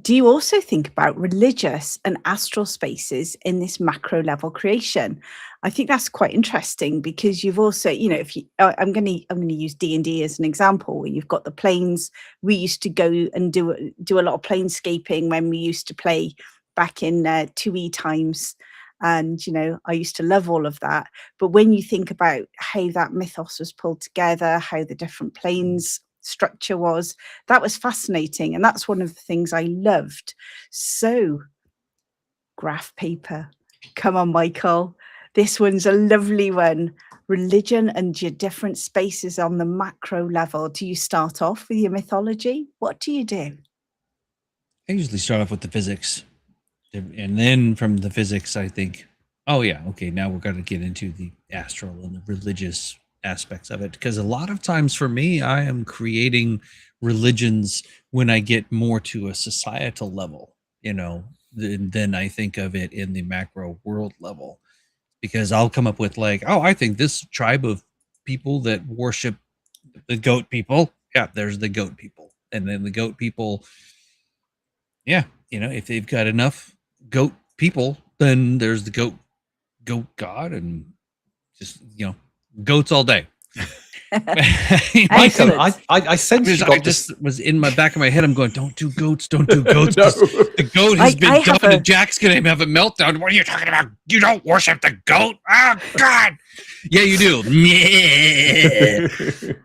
[SPEAKER 1] Do you also think about religious and astral spaces in this macro level creation? I think that's quite interesting, because you've also, if you, I'm going to use D&D as an example, where you've got the planes. We used to go and do a lot of planescaping when we used to play back in 2E times. And, I used to love all of that. But when you think about how that mythos was pulled together, how the different planes structure was, that was fascinating, and that's one of the things I loved. So graph paper, come on, Michael, this one's a lovely one. Religion and your different spaces on the macro level. Do you start off with your mythology? What do you do?
[SPEAKER 3] I usually start off with the physics, and then from the physics I think, oh yeah, okay, now we're going to get into the astral and the religious aspects of it, because a lot of times for me, I am creating religions when I get more to a societal level, than I think of it in the macro world level, because I'll come up with like, oh, I think this tribe of people that worship the goat people, yeah, there's the goat people, and then the goat people, yeah, if they've got enough goat people, then there's the goat god, and just goats all day.
[SPEAKER 2] Michael,
[SPEAKER 1] Excellent.
[SPEAKER 2] I sense you
[SPEAKER 3] I
[SPEAKER 2] got
[SPEAKER 3] just
[SPEAKER 2] this.
[SPEAKER 3] was in my back of my head. I'm going, don't do goats. 'cause the goat has
[SPEAKER 1] I
[SPEAKER 3] been
[SPEAKER 1] have
[SPEAKER 3] done,
[SPEAKER 1] a-
[SPEAKER 3] and Jack's gonna have a meltdown. What are you talking about? You don't worship the goat? Oh God! Yeah, you do.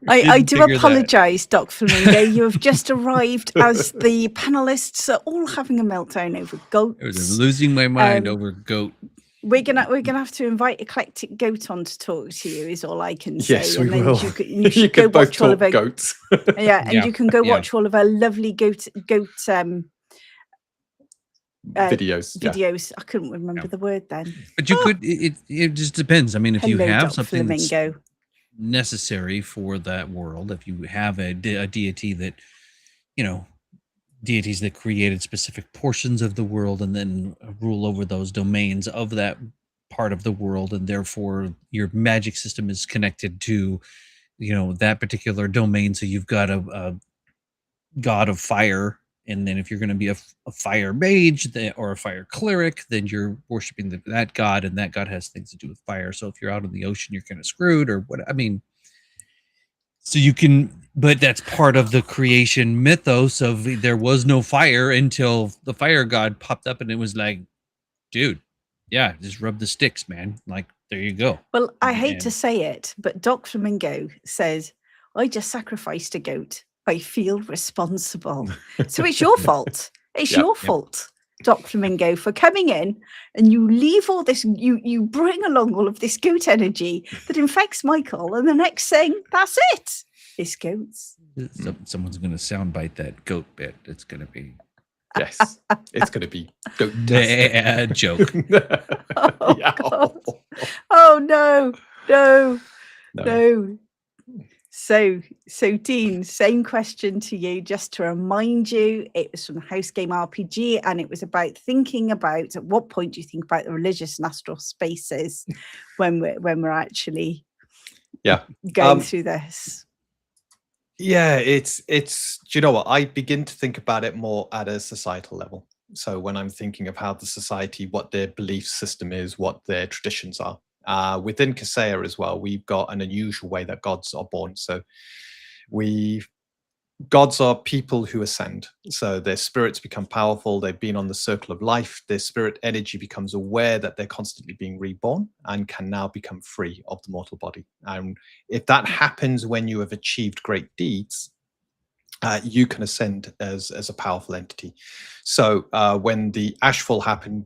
[SPEAKER 1] I
[SPEAKER 3] Didn't
[SPEAKER 1] do
[SPEAKER 3] figure that.
[SPEAKER 1] apologise, Doc Flamingo. You have just arrived as the panelists are all having a meltdown over
[SPEAKER 3] I was
[SPEAKER 1] goats.
[SPEAKER 3] losing my mind over goat.
[SPEAKER 1] We're gonna have to invite Eclectic Goat on to talk to you. Is all I can say.
[SPEAKER 2] Yes, we
[SPEAKER 1] and then
[SPEAKER 2] will.
[SPEAKER 1] You should go
[SPEAKER 2] could both
[SPEAKER 1] watch all of
[SPEAKER 2] talk
[SPEAKER 1] our
[SPEAKER 2] goats.
[SPEAKER 1] and
[SPEAKER 3] Yeah,
[SPEAKER 1] you can go
[SPEAKER 3] yeah.
[SPEAKER 1] watch all of our lovely goat
[SPEAKER 2] Videos. Yeah.
[SPEAKER 1] videos. I couldn't remember the word then.
[SPEAKER 3] But you could. It just depends. I mean, if you
[SPEAKER 1] Hello,
[SPEAKER 3] have
[SPEAKER 1] Doc
[SPEAKER 3] something that's
[SPEAKER 1] Flamingo.
[SPEAKER 3] necessary for that world, if you have a deity that, deities that created specific portions of the world and then rule over those domains of that part of the world, and therefore your magic system is connected to that particular domain, so you've got a god of fire, and then if you're going to be a fire mage or a fire cleric, then you're worshiping that god, and that god has things to do with fire. So if you're out in the ocean, you're kind of screwed, or what I mean. So you can, but that's part of the creation mythos of there was no fire until the fire god popped up, and it was like, dude, yeah, just rub the sticks, man. Like, there you go.
[SPEAKER 1] Well, I hate to
[SPEAKER 3] And-
[SPEAKER 1] say it, but Doc Flamingo says, I just sacrificed a goat. I feel responsible. So it's your fault. It's
[SPEAKER 2] Yep,
[SPEAKER 1] your fault, Doc Flamingo, for coming in and you leave all this, you bring along all of this goat energy that infects Michael, and the next thing, that's it. It's goats.
[SPEAKER 3] Someone's going to soundbite that goat bit. It's going to be
[SPEAKER 2] Yes. It's going to be goat.
[SPEAKER 3] bad joke.
[SPEAKER 1] Oh,
[SPEAKER 2] Yeah.
[SPEAKER 1] God. Oh, no. So Dean, same question to you, just to remind you, it was from the House Game RPG, and it was about thinking about at what point do you think about the religious and astral spaces when we're actually going through this.
[SPEAKER 2] Yeah, it's do you know what? I begin to think about it more at a societal level. So when I'm thinking of how the society, what their belief system is, what their traditions are. Within Kaseya as well, we've got an unusual way that gods are born. So gods are people who ascend. So their spirits become powerful. They've been on the circle of life. Their spirit energy becomes aware that they're constantly being reborn and can now become free of the mortal body. And if that happens when you have achieved great deeds, you can ascend as a powerful entity. So when the Ashfall happened,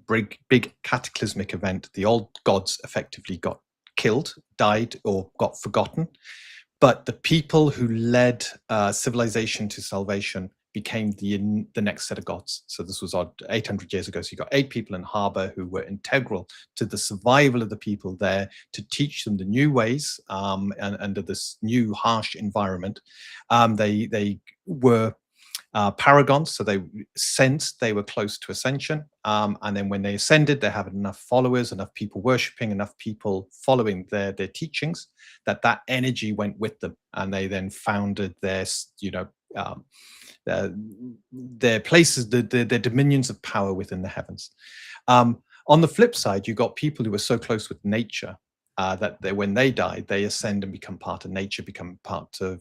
[SPEAKER 2] big cataclysmic event, the old gods effectively got killed, died, or got forgotten. But the people who led civilization to salvation became the next set of gods. So this was 800 years ago. So you got 8 people in Harbour who were integral to the survival of the people there, to teach them the new ways and under this new harsh environment. They were paragons, so they sensed they were close to ascension. And then when they ascended, they had enough followers, enough people worshipping, enough people following their teachings, that energy went with them. And they then founded their places, their dominions of power within the heavens. On the flip side, you got people who were so close with nature that when they die, they ascend and become part of nature, become part of,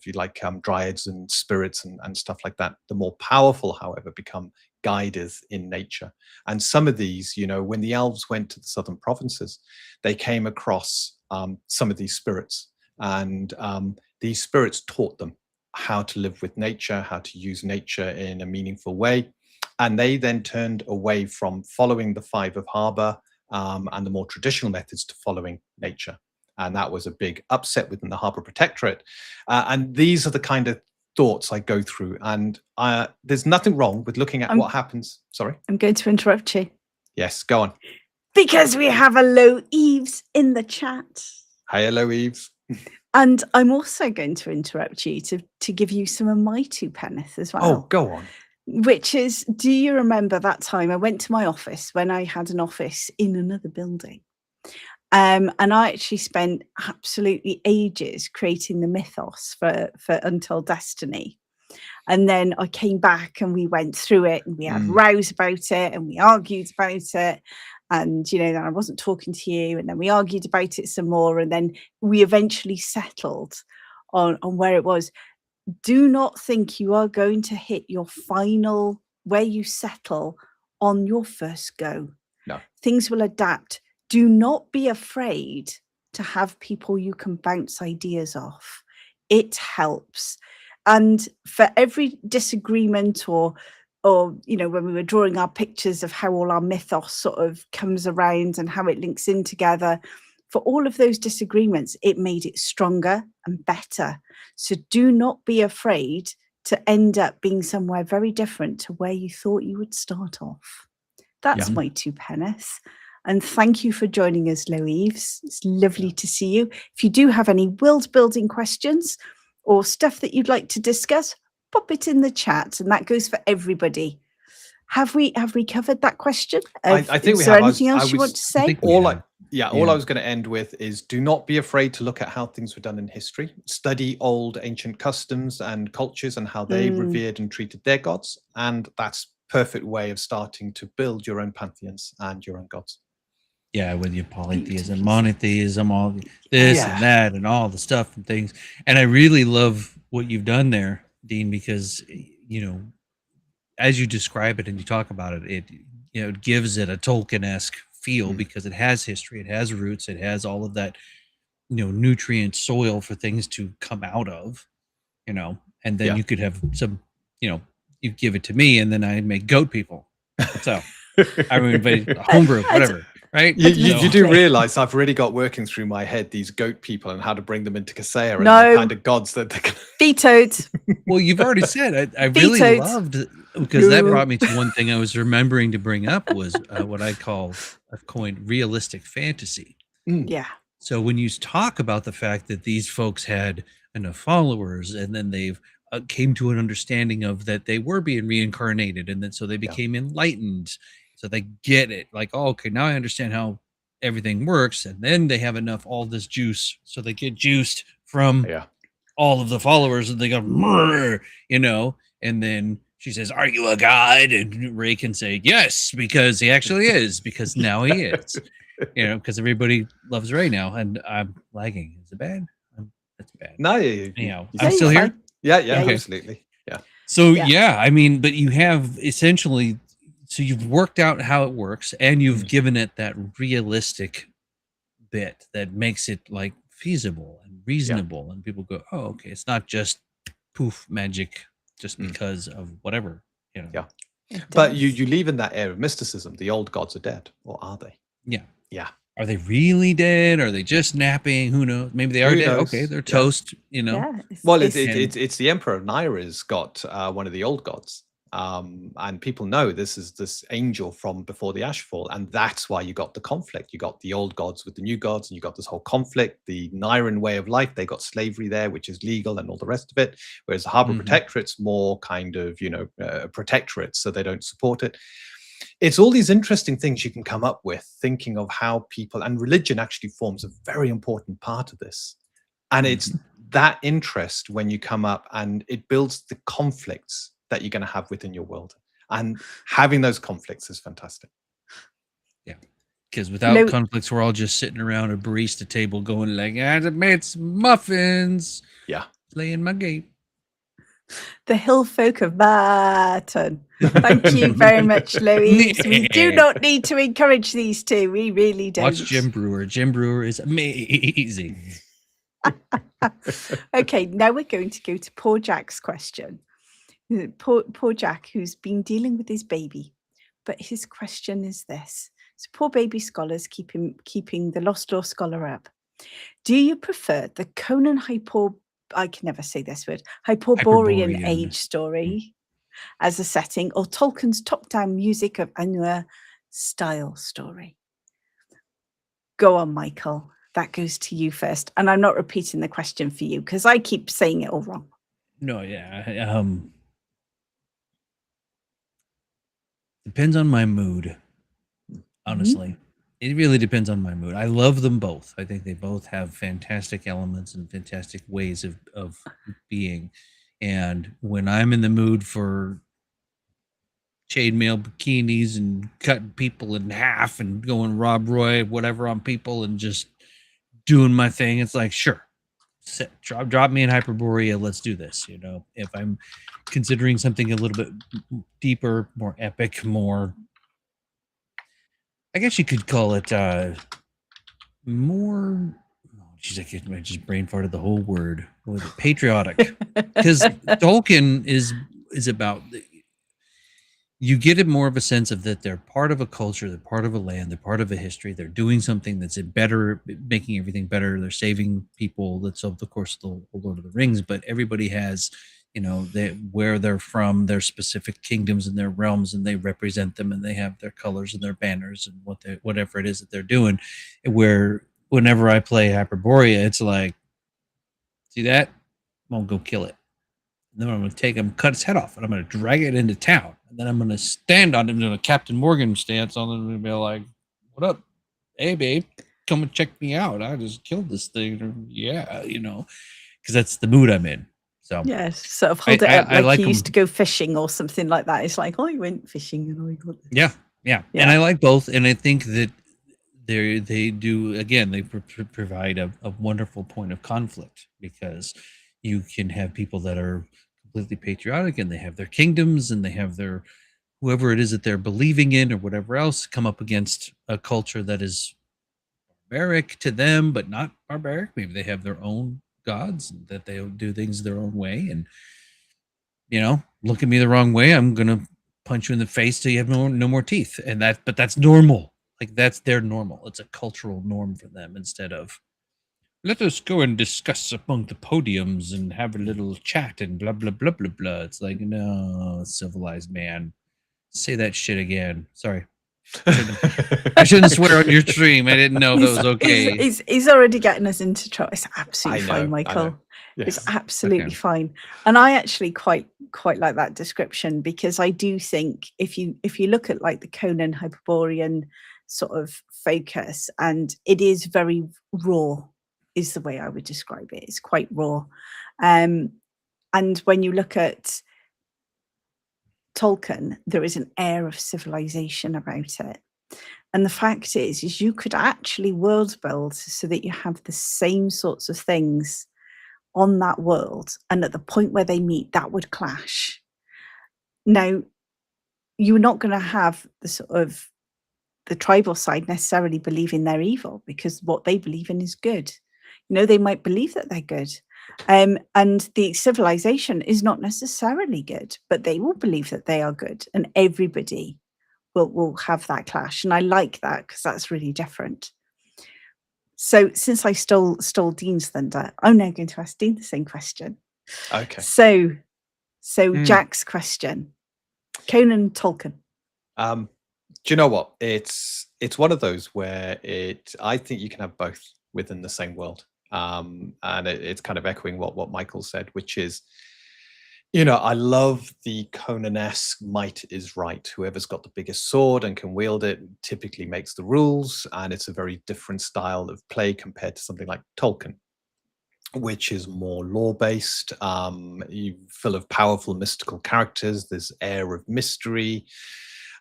[SPEAKER 2] dryads and spirits and stuff like that. The more powerful, however, become guiders in nature. And some of these, when the elves went to the southern provinces, they came across some of these spirits, and these spirits taught them how to live with nature, how to use nature in a meaningful way. And they then turned away from following the 5 of Harbour and the more traditional methods to following nature. And that was a big upset within the Harbour Protectorate. And these are the kind of thoughts I go through. And there's nothing wrong with looking at what happens. Sorry?
[SPEAKER 1] I'm going to interrupt you.
[SPEAKER 2] Yes, go on.
[SPEAKER 1] Because we have a low Eves in the chat.
[SPEAKER 2] Hi, hello, Eves.
[SPEAKER 1] And I'm also going to interrupt you to give you some of my two penneth as well.
[SPEAKER 2] Oh, go on.
[SPEAKER 1] Which is, do you remember that time I went to my office when I had an office in another building? And I actually spent absolutely ages creating the mythos for Untold Destiny. And then I came back and we went through it and we had rows about it and we argued about it. And, then I wasn't talking to you. And then we argued about it some more. And then we eventually settled on where it was. Do not think you are going to hit your final, where you settle on your first go.
[SPEAKER 2] No.
[SPEAKER 1] Things will adapt. Do not be afraid to have people you can bounce ideas off. It helps. And for every disagreement or when we were drawing our pictures of how all our mythos sort of comes around and how it links in together, for all of those disagreements, it made it stronger and better. So do not be afraid to end up being somewhere very different to where you thought you would start off. That's my two penneth. And thank you for joining us, Louise. It's lovely to see you. If you do have any world building questions or stuff that you'd like to discuss, pop it in the chat, and that goes for everybody. Have we covered that question?
[SPEAKER 2] I think we
[SPEAKER 1] is there
[SPEAKER 2] have.
[SPEAKER 1] anything else you want to say?
[SPEAKER 2] All I was going to end with is, do not be afraid to look at how things were done in history. Study old ancient customs and cultures and how they revered and treated their gods. And that's perfect way of starting to build your own pantheons and your own gods.
[SPEAKER 3] Yeah, with your polytheism, monotheism, all this and that and all the stuff and things. And I really love what you've done there, Dean, because, as you describe it and you talk about it, it gives it a Tolkien-esque feel because it has history, it has roots, it has all of that, nutrient soil for things to come out of, and then you could have some, you give it to me and then I make goat people. So, I mean, but homebrew, whatever. Right?
[SPEAKER 2] You do realize I've really got working through my head these goat people and how to bring them into Kaseya and the kind of gods that they're
[SPEAKER 1] vetoed.
[SPEAKER 3] Well, you've already said I really loved, because that brought me to one thing I was remembering to bring up was what I've coined realistic fantasy.
[SPEAKER 1] Yeah.
[SPEAKER 3] So when you talk about the fact that these folks had enough followers and then they've came to an understanding of that they were being reincarnated and then so they became enlightened. So they get it, like, oh, okay, now I understand how everything works. And then they have all this juice. So they get juiced from all of the followers and they go, and then she says, are you a god? And Ray can say, yes, because he actually is, because now he is, because everybody loves Ray now. And I'm lagging. Is it bad? That's bad.
[SPEAKER 2] No,
[SPEAKER 3] I'm still here.
[SPEAKER 2] Yeah, okay. Absolutely. Yeah.
[SPEAKER 3] So, I mean, but you have essentially... So you've worked out how it works and you've given it that realistic bit that makes it like feasible and reasonable. And people go, oh, okay. It's not just poof magic just because of whatever,
[SPEAKER 2] Yeah. But you leave in that air of mysticism. The old gods are dead, or are they?
[SPEAKER 3] Yeah.
[SPEAKER 2] Yeah.
[SPEAKER 3] Are they really dead? Are they just napping? Who knows? Maybe they are dead. Okay. They're toast,
[SPEAKER 2] Yeah, well, it's the Emperor of Naira's got one of the old gods. And people know this is this angel from before the Ashfall, and that's why you got the conflict. You got the old gods with the new gods, and you got this whole conflict. The Nairan way of life, they got slavery there, which is legal, and all the rest of it. Whereas the Harbor Protectorate's more kind of protectorate, so they don't support it. It's all these interesting things you can come up with, thinking of how people and religion actually forms a very important part of this, and it's that interest when you come up, and it builds the conflicts that you're going to have within your world, and having those conflicts is fantastic.
[SPEAKER 3] Yeah, because without conflicts, we're all just sitting around a barista table going like, "I made some muffins."
[SPEAKER 2] Yeah,
[SPEAKER 3] playing my game.
[SPEAKER 1] The hill folk of Barton. Thank you very much, Louise. We do not need to encourage these two. We really don't.
[SPEAKER 3] Watch Jim Brewer. Jim Brewer is amazing.
[SPEAKER 1] Okay, now we're going to go to poor Jack's question. Poor Jack, who's been dealing with his baby, but his question is this: so poor baby scholars keeping the Lost Law Scholar up. Do you prefer the Conan I can never say this word, Hyperborean age story as a setting, or Tolkien's top-down music of Anua style story? Go on, Michael. that goes to you first. And I'm not repeating the question for you because I keep saying it all wrong.
[SPEAKER 3] No, yeah. Depends on my mood, honestly. It really depends on my mood. I love them both. I think they both have fantastic elements and fantastic ways of being. And when I'm in the mood for chainmail bikinis and cutting people in half and going Rob Roy, whatever on people and just doing my thing, it's like, sure, drop me in Hyperborea. Let's do this. You know, if I'm considering something a little bit deeper, more epic, more, I guess you could call it more. Jeez, I just brain farted the whole word. What was it? Patriotic, because Tolkien is about. You get it more of a sense of that they're part of a culture, they're part of a land, they're part of a history, they're doing something that's better, making everything better. They're saving people. That's of course the Lord of the Rings, but everybody has, you know, where they're from, their specific kingdoms and their realms, and they represent them, and they have their colors and their banners and whatever it is that they're doing. Where whenever I play Hyperborea, it's like, see that? I'm gonna go kill it. And then I'm going to take him, cut his head off, and I'm going to drag it into town. And then I'm going to stand on him in a Captain Morgan stance on him and be like, what up? Hey, babe, come and check me out. I just killed this thing. Yeah, you know, because that's the mood I'm in. So
[SPEAKER 1] yeah, sort of hold it up like you used to go fishing or something like that. It's like, oh, I went fishing and I got this.
[SPEAKER 3] Yeah. And I like both. And I think that they do, again, they provide a wonderful point of conflict, because you can have people that are completely patriotic and they have their kingdoms and they have their whoever it is that they're believing in or whatever else, come up against a culture that is barbaric to them, but not barbaric. Maybe they have their own gods, and that they do things their own way. And, you know, look at me the wrong way, I'm going to punch you in the face till you have no more teeth. And but that's normal. Like, that's their normal. It's a cultural norm for them, instead of, let us go and discuss among the podiums and have a little chat and blah, blah, blah, blah, blah. It's like, no, civilized man. Say that shit again. Sorry. I shouldn't swear on your stream. I didn't know if that was okay.
[SPEAKER 1] He's already getting us into trouble. It's absolutely fine, Michael. Yes. It's absolutely fine. And I actually quite like that description, because I do think if you look at like the Conan Hyperborean sort of focus, and it is very raw, is the way I would describe it. It's quite raw. And when you look at Tolkien, there is an air of civilization about it. And the fact is you could actually world build so that you have the same sorts of things on that world, and at the point where they meet, that would clash. Now, you're not going to have the sort of the tribal side necessarily believing they're evil, because what they believe in is good. You know, they might believe that they're good. And the civilization is not necessarily good, but they will believe that they are good, and everybody will have that clash. And I like that, because that's really different. So since I stole Dean's thunder, I'm now going to ask Dean the same question.
[SPEAKER 2] Okay.
[SPEAKER 1] So Jack's question: Conan, Tolkien.
[SPEAKER 2] Do you know what? It's one of those where I think you can have both within the same world. And it's kind of echoing what Michael said, which is, you know, I love the Conan-esque might is right. Whoever's got the biggest sword and can wield it typically makes the rules, and it's a very different style of play compared to something like Tolkien, which is more lore-based, full of powerful mystical characters. There's air of mystery.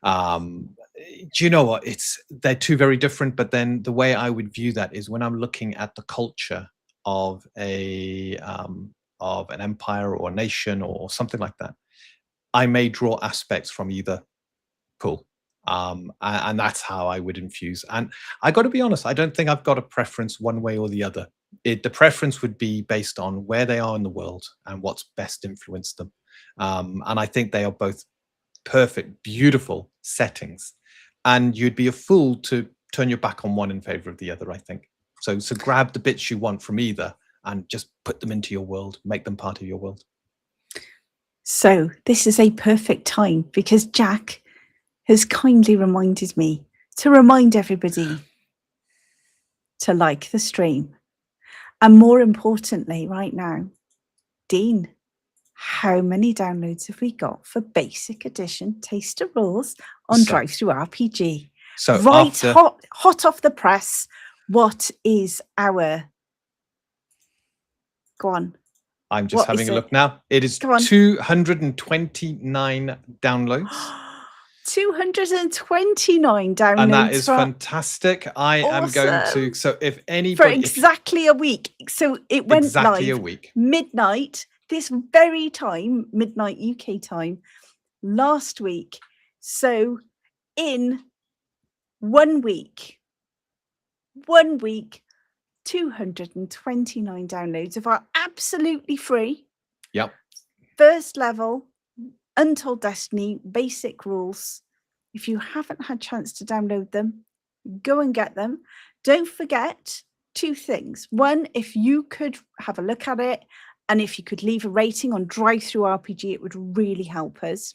[SPEAKER 2] Do you know what? They're two very different, but then the way I would view that is when I'm looking at the culture of an empire or a nation or something like that, I may draw aspects from either pool. And that's how I would infuse. And I got to be honest, I don't think I've got a preference one way or the other. The preference would be based on where they are in the world and what's best influenced them. And I think they are both perfect, beautiful settings. And you'd be a fool to turn your back on one in favor of the other, I think. So grab the bits you want from either and just put them into your world, make them part of your world.
[SPEAKER 1] So this is a perfect time, because Jack has kindly reminded me to remind everybody to like the stream. And more importantly, right now, Dean, how many downloads have we got for Basic Edition Taster Rules on
[SPEAKER 2] So-
[SPEAKER 1] Drive-Thru-RPG?
[SPEAKER 2] So
[SPEAKER 1] Right,
[SPEAKER 2] after
[SPEAKER 1] hot off the press, what is our... Go on.
[SPEAKER 2] I'm just
[SPEAKER 1] what
[SPEAKER 2] having
[SPEAKER 1] is
[SPEAKER 2] a
[SPEAKER 1] it?
[SPEAKER 2] look now. It is
[SPEAKER 1] Go on.
[SPEAKER 2] 229 downloads.
[SPEAKER 1] 229 downloads.
[SPEAKER 2] And that is
[SPEAKER 1] for-
[SPEAKER 2] fantastic. I am going to,
[SPEAKER 1] Awesome.
[SPEAKER 2] so if
[SPEAKER 1] for
[SPEAKER 2] anybody,
[SPEAKER 1] exactly a week. So it went
[SPEAKER 2] exactly a
[SPEAKER 1] live
[SPEAKER 2] week.
[SPEAKER 1] midnight, this very time, midnight UK time, last week. So in 1 week, 229 downloads of our absolutely free
[SPEAKER 2] Yep.
[SPEAKER 1] first level Untold Destiny basic rules. If you haven't had a chance to download them, go and get them. Don't forget 2 things. One, if you could have a look at it, and if you could leave a rating on Drive-Thru-RPG, it would really help us.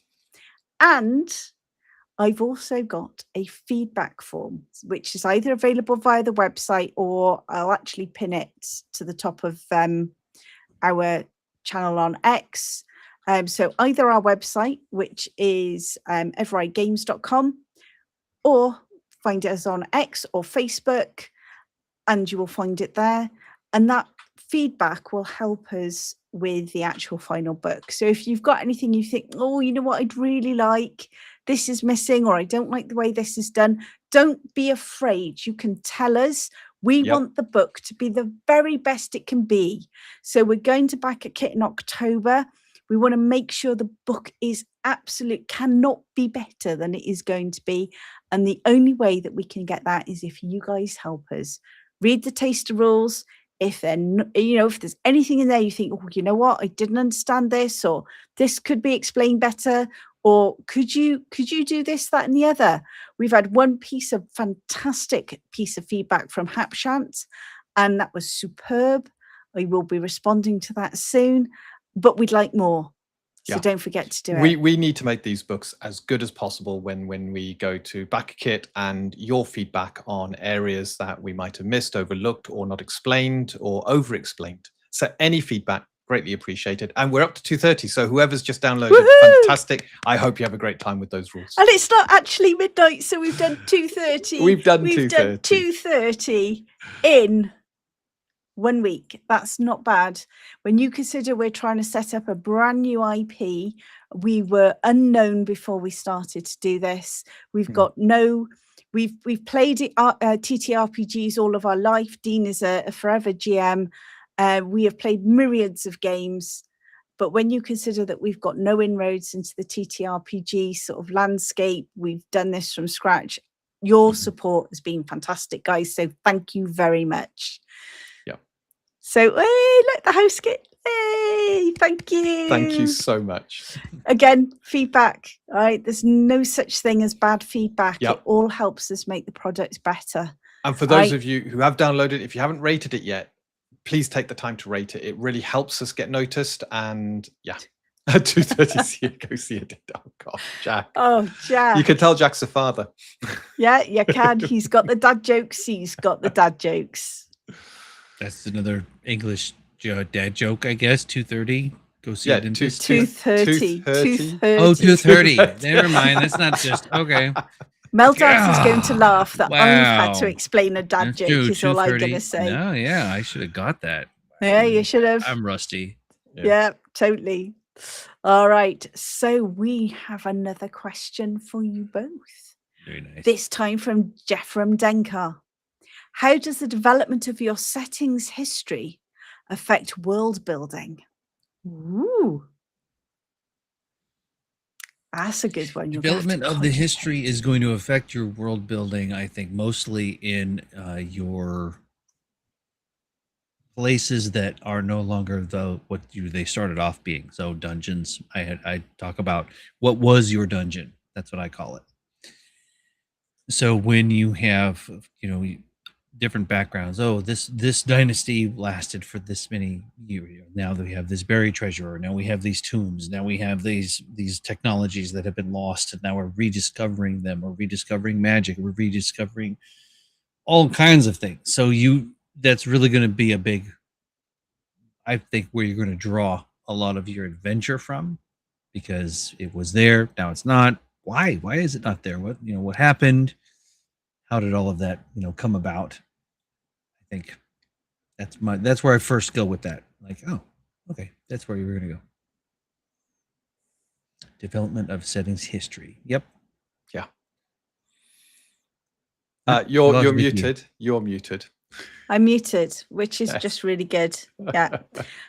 [SPEAKER 1] And I've also got a feedback form, which is either available via the website, or I'll actually pin it to the top of our channel on X. So either our website, which is everridegames.com, or find us on X or Facebook, and you will find it there. And that feedback will help us with the actual final book. So if you've got anything you think, oh, you know what, I'd really like, this is missing, or I don't like the way this is done, don't be afraid. You can tell us. We
[SPEAKER 2] Yep.
[SPEAKER 1] want the book to be the very best it can be. So we're going to back a kit in October. We want to make sure the book is cannot be better than it is going to be. And the only way that we can get that is if you guys help us. Read the taster rules. If if there's anything in there you think, oh, you know what, I didn't understand this, or this could be explained better, or could you do this, that, and the other. We've had one fantastic piece of feedback from Hapshant, and that was superb. I will be responding to that soon, but we'd like more. So
[SPEAKER 2] Yeah.
[SPEAKER 1] don't forget to do it.
[SPEAKER 2] We need to make these books as good as possible when we go to back a kit, and your feedback on areas that we might have missed, overlooked, or not explained, or over explained. So any feedback, greatly appreciated. And we're up to 230. So whoever's just downloaded,
[SPEAKER 1] Woohoo!
[SPEAKER 2] fantastic. I hope you have a great time with those rules.
[SPEAKER 1] And it's not actually midnight, so we've done 2:30.
[SPEAKER 2] We've done
[SPEAKER 1] We've
[SPEAKER 2] 2:30.
[SPEAKER 1] done 2:30 in 1 week. That's not bad. When you consider we're trying to set up a brand new IP, we were unknown before we started to do this. We've got we've played TTRPGs all of our life. Dean is a forever GM. We have played myriads of games. But when you consider that we've got no inroads into the TTRPG sort of landscape, we've done this from scratch. Your support has been fantastic, guys. So thank you very much.
[SPEAKER 2] Yeah.
[SPEAKER 1] So, hey, look, the house kit. Hey, thank you.
[SPEAKER 2] Thank you so much.
[SPEAKER 1] Again, feedback. All right. There's no such thing as bad feedback.
[SPEAKER 2] Yep.
[SPEAKER 1] It all helps us make the product better.
[SPEAKER 2] And for those of you who have downloaded, if you haven't rated it yet, please take the time to rate it. It really helps us get noticed. And yeah, at 2:30, go see it. Oh God, Jack.
[SPEAKER 1] Oh, Jack.
[SPEAKER 2] You can tell Jack's a father.
[SPEAKER 1] Yeah, you can. He's got the dad jokes. He's got the dad jokes.
[SPEAKER 3] That's another English dad joke, I guess. 2:30. Go see
[SPEAKER 2] Yeah,
[SPEAKER 3] it in
[SPEAKER 1] 2:30.
[SPEAKER 2] 2:30.
[SPEAKER 3] Oh, 2:30. Never mind. That's not just okay.
[SPEAKER 1] Meldance is going to laugh that I've had to
[SPEAKER 3] Wow.
[SPEAKER 1] explain a dad
[SPEAKER 3] That's
[SPEAKER 1] joke,
[SPEAKER 3] true,
[SPEAKER 1] is all I'm going
[SPEAKER 3] 2:30.
[SPEAKER 1] to say.
[SPEAKER 3] No, yeah, I should have got that.
[SPEAKER 1] Yeah, you should have.
[SPEAKER 3] I'm rusty.
[SPEAKER 1] Yeah, totally. All right. So we have another question for you both.
[SPEAKER 3] Very nice.
[SPEAKER 1] This time from Jeffrem Denkar. How does the development of your setting's history affect world building? Ooh. That's a good one. You'll have to
[SPEAKER 3] Development of the
[SPEAKER 1] concentrate.
[SPEAKER 3] history is going to affect your world building, I think, mostly in your places that are no longer they started off being. So dungeons, I talk about what was your dungeon. That's what I call it. So when you have, different backgrounds. Oh, this dynasty lasted for this many years. Now that we have this buried treasure. Now we have these tombs. Now we have these technologies that have been lost, and now we're rediscovering them. We're rediscovering magic. We're rediscovering all kinds of things. So that's really going to be a big, I think, where you're going to draw a lot of your adventure from, because it was there, now it's not. Why is it not there? What happened? How did all of that come about? I think that's where I first go with that. Like, oh, okay, that's where you were going to go. Development of settings history. Yep.
[SPEAKER 2] Yeah.
[SPEAKER 3] Yep.
[SPEAKER 2] You're muted. You're muted.
[SPEAKER 1] I'm muted, which is just really good. Yeah.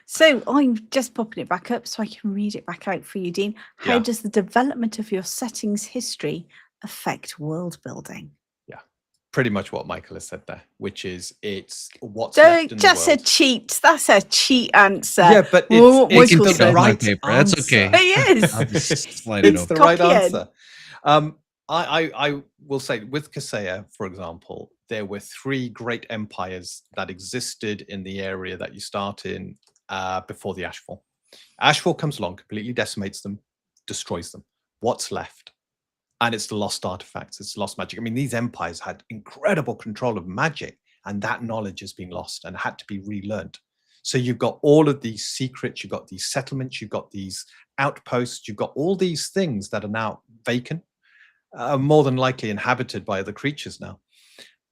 [SPEAKER 1] So I'm just popping it back up so I can read it back out for you, Dean. How
[SPEAKER 2] Yeah.
[SPEAKER 1] does the development of your settings history affect world building?
[SPEAKER 2] Yeah. Pretty much what Michael has said there, which is it's what's left in the
[SPEAKER 1] Just a
[SPEAKER 2] world.
[SPEAKER 1] cheat. That's a cheat answer.
[SPEAKER 2] Yeah, but
[SPEAKER 1] What
[SPEAKER 2] it's
[SPEAKER 1] Michael
[SPEAKER 2] the
[SPEAKER 1] said.
[SPEAKER 2] right
[SPEAKER 3] paper.
[SPEAKER 2] answer.
[SPEAKER 3] That's okay.
[SPEAKER 1] It is.
[SPEAKER 3] I'll just slide it
[SPEAKER 2] It's
[SPEAKER 3] over.
[SPEAKER 2] the right
[SPEAKER 1] Copy it.
[SPEAKER 2] answer. I will say with Kaseya, for example, there were 3 great empires that existed in the area that you start in before the Ashfall. Ashfall comes along, completely decimates them, destroys them. What's left? And it's the lost artifacts. It's lost magic. I mean, these empires had incredible control of magic, and that knowledge has been lost and had to be relearned. So you've got all of these secrets, you've got these settlements, you've got these outposts, you've got all these things that are now vacant, more than likely inhabited by other creatures now.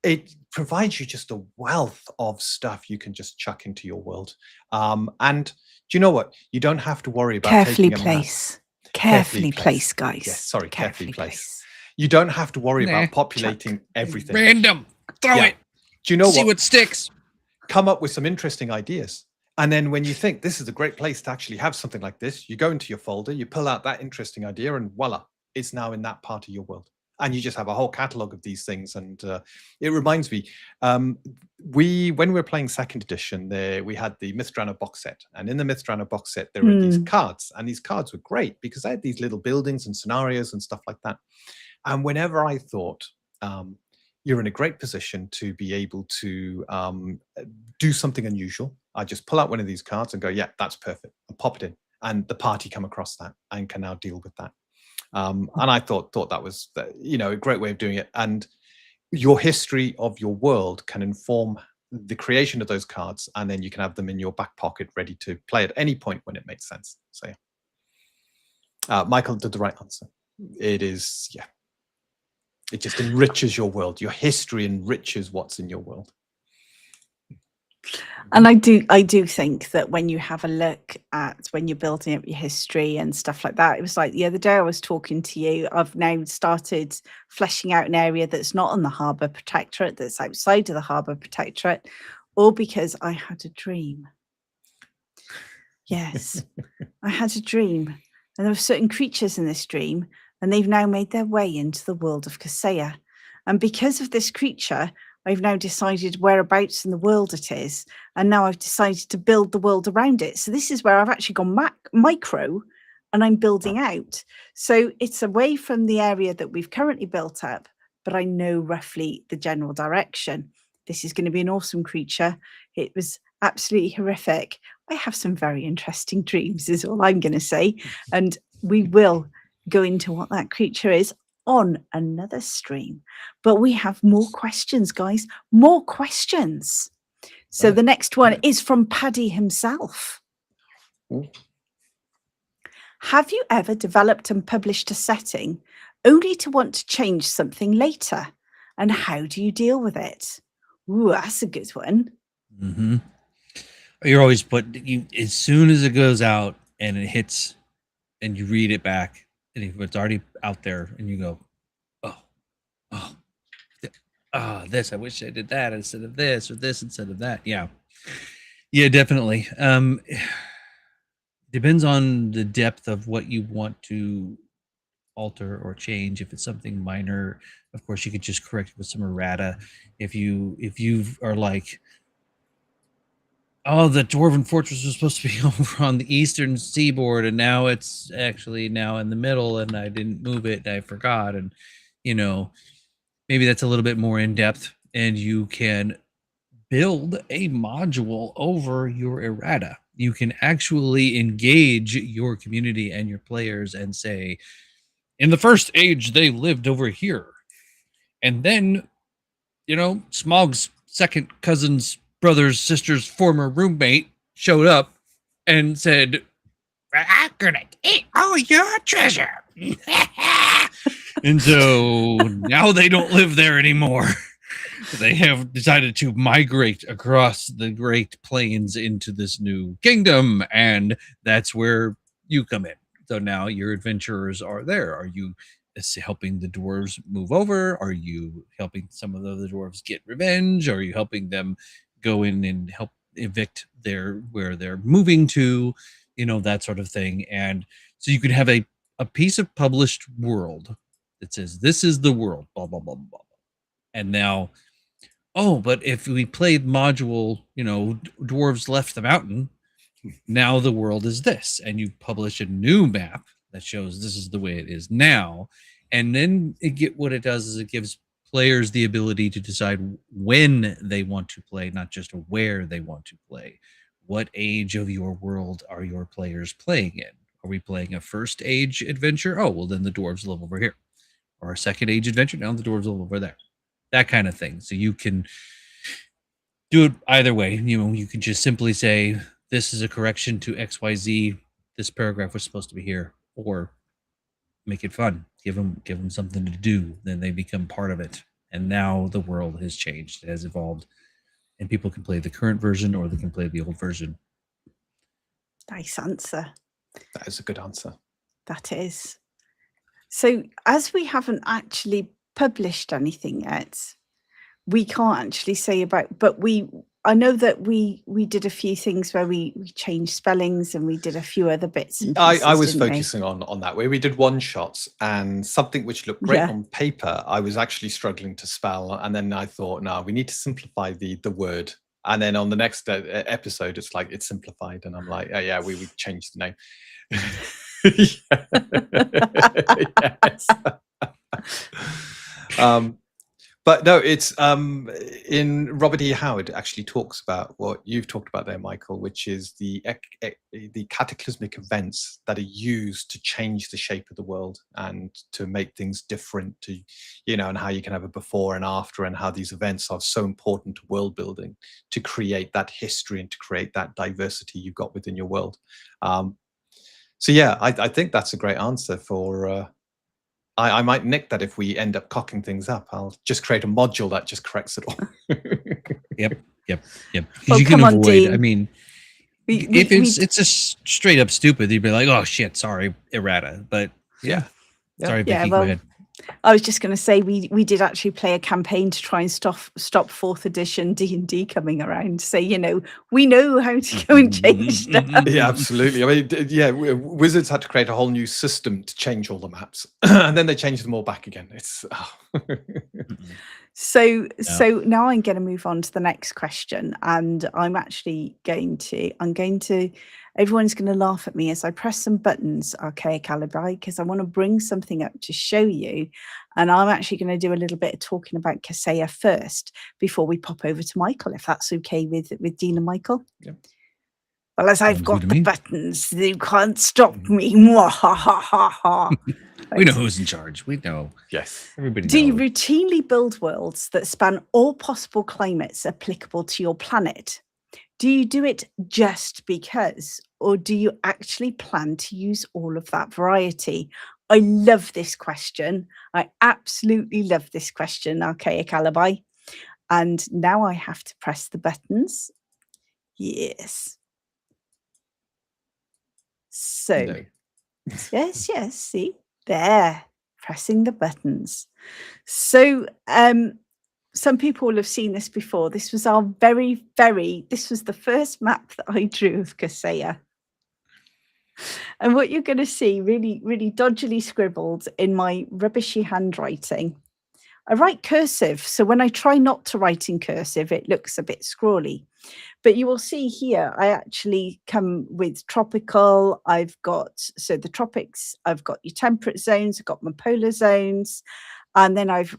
[SPEAKER 2] It provides you just a wealth of stuff you can just chuck into your world. And do you know what? You don't have to worry about
[SPEAKER 1] Carefully
[SPEAKER 2] taking a map.
[SPEAKER 1] place. Carefully place, guys.
[SPEAKER 2] Yes, sorry, carefully place. You don't have to worry about populating everything.
[SPEAKER 3] Random. Throw it.
[SPEAKER 2] Do you know
[SPEAKER 3] See what sticks?
[SPEAKER 2] Come up with some interesting ideas. And then when you think this is a great place to actually have something like this, you go into your folder, you pull out that interesting idea, and voila, it's now in that part of your world. And you just have a whole catalog of these things. And it reminds me, when we were playing 2nd edition, we had the Mythdrana box set. And in the Mythdrana box set, there were these cards. And these cards were great because they had these little buildings and scenarios and stuff like that. And whenever I thought, you're in a great position to be able to do something unusual, I just pull out one of these cards and go, yeah, that's perfect. And pop it in. And the party come across that and can now deal with that. And I thought that was, a great way of doing it. And your history of your world can inform the creation of those cards, and then you can have them in your back pocket ready to play at any point when it makes sense. So, yeah. Michael did the right answer. It is, yeah. It just enriches your world. Your history enriches what's in your world.
[SPEAKER 1] And I do think that when you have a look at when you're building up your history and stuff like that, it was like the other day I was talking to you, I've now started fleshing out an area that's not on the Harbour Protectorate, that's outside of the Harbour Protectorate, all because I had a dream. Yes, I had a dream. And there were certain creatures in this dream, and they've now made their way into the world of Kaseya. And because of this creature, I've now decided whereabouts in the world it is, and now I've decided to build the world around it. So this is where I've actually gone micro, and I'm building out. So it's away from the area that we've currently built up, but I know roughly the general direction. This is going to be an awesome creature. It was absolutely horrific. I have some very interesting dreams, is all I'm going to say. And we will go into what that creature is on another stream. But we have more questions, guys. More questions. So the next one is from Paddy himself. Have you ever developed and published a setting only to want to change something later? And how do you deal with it? Ooh, that's a good one.
[SPEAKER 3] Mm-hmm. You're always as soon as it goes out and it hits and you read it back, and if it's already out there and you go, this, I wish I did that instead of this, or this instead of that. Yeah, definitely. Depends on the depth of what you want to alter or change. If it's something minor, of course you could just correct it with some errata. If you are like, oh, the Dwarven Fortress was supposed to be over on the eastern seaboard, and now it's actually now in the middle, and I didn't move it, and I forgot, and maybe that's a little bit more in depth, and you can build a module over your errata. You can actually engage your community and your players and say, in the first age, they lived over here. And then Smog's second cousin's brother's sister's former roommate showed up and said, I'm gonna eat all your treasure. And so now they don't live there anymore. They have decided to migrate across the Great Plains into this new kingdom, and that's where you come in. So now your adventurers are there. Are you helping the dwarves move over? Are you helping some of the other dwarves get revenge? Are you helping them go in and help evict where they're moving to? That sort of thing. And so you could have a piece of published world that says, this is the world, blah, blah, blah, blah, blah. And now, but if we played module, dwarves left the mountain, now the world is this. And you publish a new map that shows this is the way it is now. And then what it does is it gives players the ability to decide when they want to play, not just where they want to play. What age of your world are your players playing in? Are we playing a first age adventure? Oh, well, then the dwarves live over here. Or a second age adventure? Now the dwarves live over there. That kind of thing. So you can do it either way. You can just simply say, this is a correction to XYZ. This paragraph was supposed to be here. Or make it fun. Give them something to do. Then they become part of it. And now the world has changed. It has evolved. And people can play the current version or they can play the old version.
[SPEAKER 1] Nice answer.
[SPEAKER 2] That is a good answer.
[SPEAKER 1] That is. So as we haven't actually published anything yet, we can't actually say about, but I know that we did a few things where we changed spellings and we did a few other bits and pieces,
[SPEAKER 2] I was
[SPEAKER 1] didn't we?
[SPEAKER 2] focusing on that where we did one shots, and something which looked great
[SPEAKER 1] Yeah.
[SPEAKER 2] on paper, I was actually struggling to spell. And then I thought, no, we need to simplify the word. And then on the next episode, it's like, it's simplified. And I'm like, oh, yeah, we changed the name. But no, it's in Robert E. Howard actually talks about what you've talked about there, Michael, which is the cataclysmic events that are used to change the shape of the world and to make things different, to and how you can have a before and after, and how these events are so important to world building, to create that history and to create that diversity you've got within your world. So yeah, I think that's a great answer for. I might nick that if we end up cocking things up. I'll just create a module that just corrects it all.
[SPEAKER 3] Yep.
[SPEAKER 1] Oh,
[SPEAKER 3] You can
[SPEAKER 1] come on,
[SPEAKER 3] avoid.
[SPEAKER 1] Dean.
[SPEAKER 3] I mean, if it's just straight up stupid, you'd be like, "Oh shit, sorry, errata." But yeah. Sorry, Vicky, go ahead.
[SPEAKER 1] I was just going to say we did actually play a campaign to try and stop 4th edition D&D coming around. So we know how to go and change stuff.
[SPEAKER 2] Yeah, absolutely. I mean, Wizards had to create a whole new system to change all the maps, and then they changed them all back again. It's
[SPEAKER 1] So now I'm going to move on to the next question, and I'm actually going to. Everyone's going to laugh at me as I press some buttons, Archaic Alibi, because I want to bring something up to show you. And I'm actually going to do a little bit of talking about Kaseya first before we pop over to Michael, if that's okay with Dean and Michael.
[SPEAKER 2] Yep.
[SPEAKER 1] Well, as I've got the buttons, you can't stop me. Right.
[SPEAKER 3] We know who's in charge. We know.
[SPEAKER 2] Yes.
[SPEAKER 3] Everybody
[SPEAKER 1] Do you
[SPEAKER 3] knows.
[SPEAKER 1] routinely build worlds that span all possible climates applicable to your planet? Do you do it just because, or do you actually plan to use all of that variety? I love this question. I absolutely love this question, Archaic Alibi. And now I have to press the buttons. Yes. So,
[SPEAKER 2] No.
[SPEAKER 1] yes, see, there, pressing the buttons. So, some people will have seen this before. This was our this was the first map that I drew of Kaseya. And what you're going to see, really, really dodgily scribbled in my rubbishy handwriting. I write cursive, so when I try not to write in cursive, it looks a bit scrawly. But you will see here, I actually come with tropical. I've got, so the tropics, I've got your temperate zones, I've got my polar zones. And then I've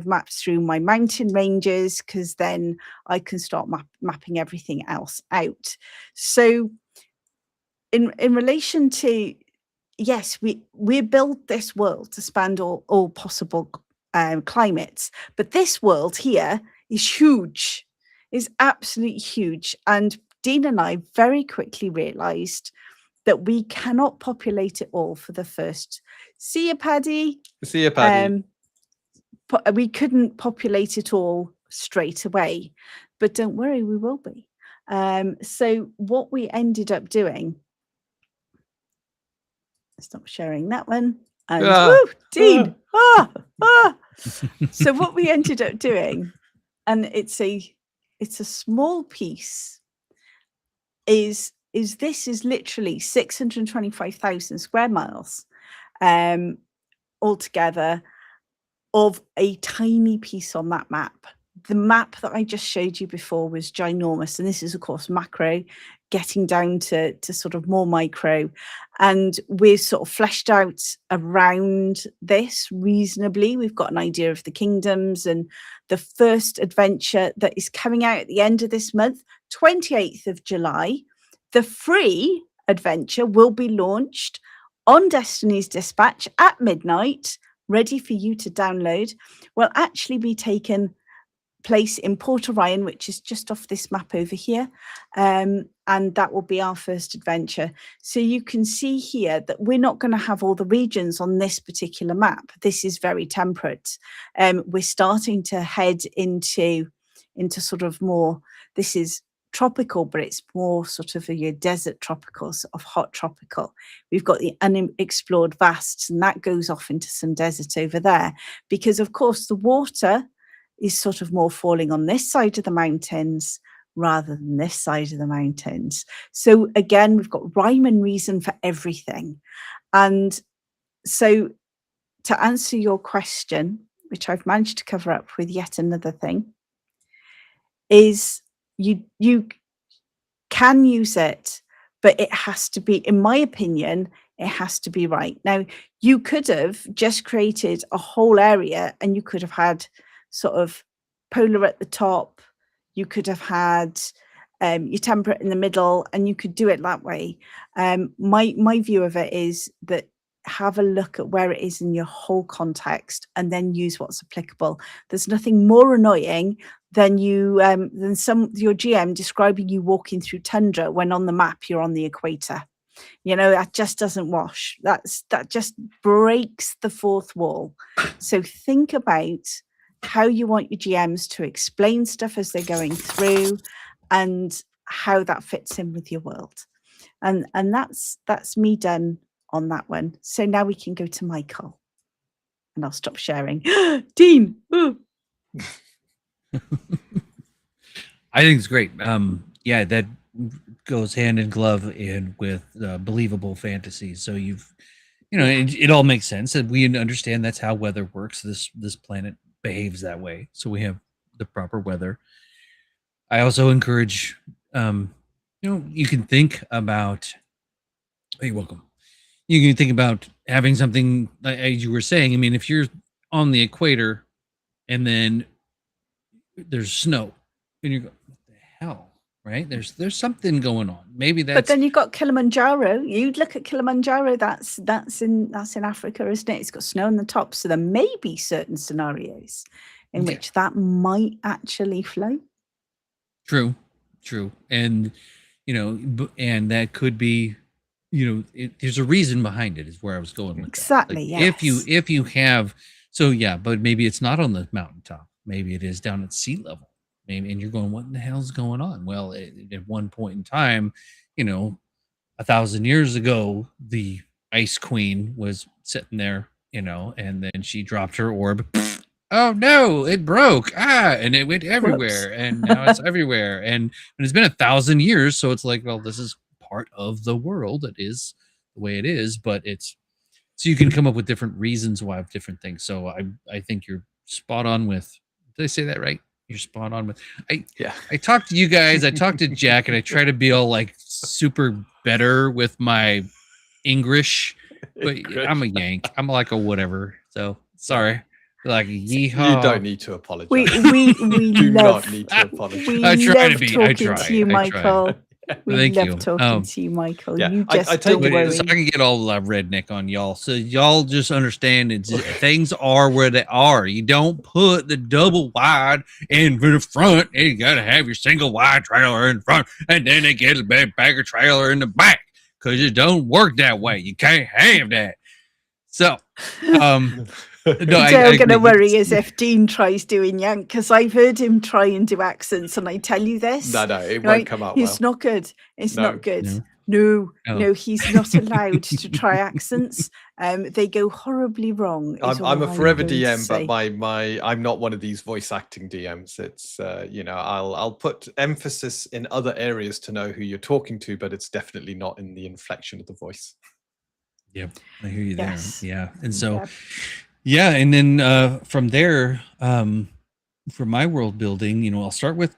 [SPEAKER 1] mapped through my mountain ranges, because then I can start mapping everything else out. So in relation to, yes, we build this world to span all possible climates. But this world here is huge, is absolutely huge. And Dean and I very quickly realised that we cannot populate it all for the first. See you, Paddy.
[SPEAKER 2] See you, Paddy.
[SPEAKER 1] We couldn't populate it all straight away, but don't worry, we will be. So what we ended up doing, stop sharing that one. And Dean. So what we ended up doing, and it's a small piece, is this is literally 625,000 square miles altogether of a tiny piece on that map. The map that I just showed you before was ginormous, and this is of course macro, getting down to sort of more micro, and we're sort of fleshed out around this reasonably. We've got an idea of the kingdoms, and the first adventure that is coming out at the end of this month, 28th of July, the free adventure will be launched on Destiny's Despatch at midnight, ready for you to download. Will actually be taken place in Port Orion, which is just off this map over here, and that will be our first adventure. So you can see here that we're not going to have all the regions on this particular map. This is very temperate. We're starting to head into sort of more, this is tropical, but it's more sort of your desert tropical, sort of hot tropical. We've got the unexplored vasts, and that goes off into some desert over there, because of course the water is sort of more falling on this side of the mountains rather than this side of the mountains. So again, we've got rhyme and reason for everything. And so to answer your question, which I've managed to cover up with yet another thing, is you can use it, but it has to be, in my opinion, it has to be right. Now, you could have just created a whole area and you could have had sort of polar at the top, you could have had your temperate in the middle, and you could do it that way. My view of it is that have a look at where it is in your whole context and then use what's applicable. There's nothing more annoying than your GM describing you walking through tundra when on the map you're on the equator. You know, that just doesn't wash. That just breaks the fourth wall. So think about how you want your GMs to explain stuff as they're going through, and how that fits in with your world. And that's me done on that one. So now we can go to Michael, and I'll stop sharing. Dean.
[SPEAKER 3] I think it's great. Yeah, that goes hand in glove in with believable fantasy. So it all makes sense, and we understand that's how weather works. This planet behaves that way, so we have the proper weather. I also encourage, you can think about. Oh, you're welcome. You can think about having something, as you were saying. I mean, if you're on the equator, and then there's snow, and you go, "What the hell?" Right? There's something going on. Maybe that's.
[SPEAKER 1] But then you've got Kilimanjaro. You'd look at Kilimanjaro. That's in Africa, isn't it? It's got snow on the top, so there may be certain scenarios in which that might actually flow. True,
[SPEAKER 3] and and that could be, there's a reason behind it. Is where I was going with
[SPEAKER 1] exactly.
[SPEAKER 3] That. Like,
[SPEAKER 1] yes.
[SPEAKER 3] if you have, but maybe it's not on the mountaintop. Maybe it is down at sea level. And you're going, what in the hell's going on? Well, at one point in time, 1,000 years ago, the Ice Queen was sitting there, and then she dropped her orb. Oh no, it broke. And it went everywhere.
[SPEAKER 1] Whoops.
[SPEAKER 3] And now it's everywhere. And it's been 1,000 years. So it's like, well, this is part of the world. It is the way it is, but so you can come up with different reasons why of different things. So I think you're spot on with, did I say that right? You're spot on with. I talked to you guys. I talked to Jack, and I try to be all like super better with my English, but I'm a Yank. I'm like a whatever. So sorry. Like yeehaw.
[SPEAKER 2] You don't need to apologize.
[SPEAKER 1] We
[SPEAKER 2] do not need to apologize.
[SPEAKER 1] We
[SPEAKER 3] I try
[SPEAKER 1] love
[SPEAKER 3] to be.
[SPEAKER 1] talking to you, Michael. We
[SPEAKER 3] Thank
[SPEAKER 1] love
[SPEAKER 3] you.
[SPEAKER 1] talking to you, Michael.
[SPEAKER 2] Yeah,
[SPEAKER 1] You
[SPEAKER 2] I
[SPEAKER 1] just
[SPEAKER 2] take
[SPEAKER 1] don't
[SPEAKER 2] it
[SPEAKER 3] So I
[SPEAKER 1] worry.
[SPEAKER 3] can get all redneck on y'all. So y'all just understand things are where they are. You don't put the double wide in the front, and you gotta have your single wide trailer in front, and then they get a big bagger trailer in the back, because it don't work that way. You can't have that. So no, I
[SPEAKER 1] I'm going to
[SPEAKER 3] agree.
[SPEAKER 1] worry as if Dean tries doing Yank, because I've heard him try and do accents, and I tell you this,
[SPEAKER 2] No, it won't
[SPEAKER 1] right?
[SPEAKER 2] come out well.
[SPEAKER 1] It's not good. It's
[SPEAKER 2] No.
[SPEAKER 1] not good.
[SPEAKER 3] No.
[SPEAKER 1] No,
[SPEAKER 3] Oh.
[SPEAKER 1] no, he's not allowed to try accents. They go horribly wrong. Is
[SPEAKER 2] I'm
[SPEAKER 1] all
[SPEAKER 2] a forever
[SPEAKER 1] going to
[SPEAKER 2] DM, but
[SPEAKER 1] say.
[SPEAKER 2] I'm not one of these voice acting DMs. It's I'll put emphasis in other areas to know who you're talking to, but it's definitely not in the inflection of the voice.
[SPEAKER 3] Yep, I hear you
[SPEAKER 1] Yes.
[SPEAKER 3] there. Yeah, and so
[SPEAKER 1] Yep.
[SPEAKER 3] yeah, and then from there, for my world building, I'll start with,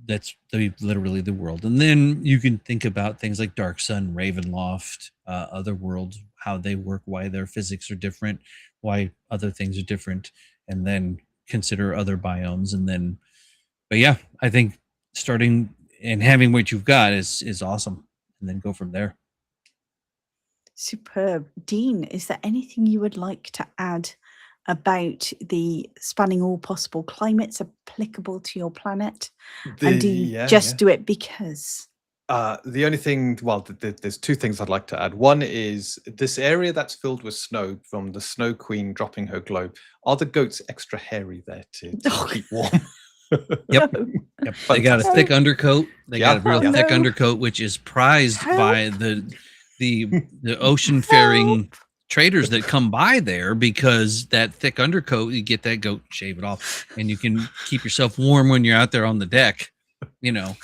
[SPEAKER 3] that's literally the world, and then you can think about things like Dark Sun, Ravenloft, other worlds, how they work, why their physics are different, why other things are different, and then consider other biomes, and then, but yeah, I think starting and having what you've got is awesome, and then go from there.
[SPEAKER 1] Superb. Dean, is there anything you would like to add about the spanning all possible climates applicable to your planet? And do you just do it because?
[SPEAKER 2] The only thing, well, there's two things I'd like to add. One is this area that's filled with snow from the Snow Queen dropping her globe. Are the goats extra hairy there to keep warm?
[SPEAKER 3] Yep.
[SPEAKER 1] No.
[SPEAKER 3] Yep. They got a thick undercoat. They got a real
[SPEAKER 1] Oh,
[SPEAKER 3] thick
[SPEAKER 1] no.
[SPEAKER 3] undercoat, which is prized
[SPEAKER 1] Help.
[SPEAKER 3] by the ocean faring traders that come by there, because that thick undercoat, you get that goat, shave it off, and you can keep yourself warm when you're out there on the deck.
[SPEAKER 2] Yeah.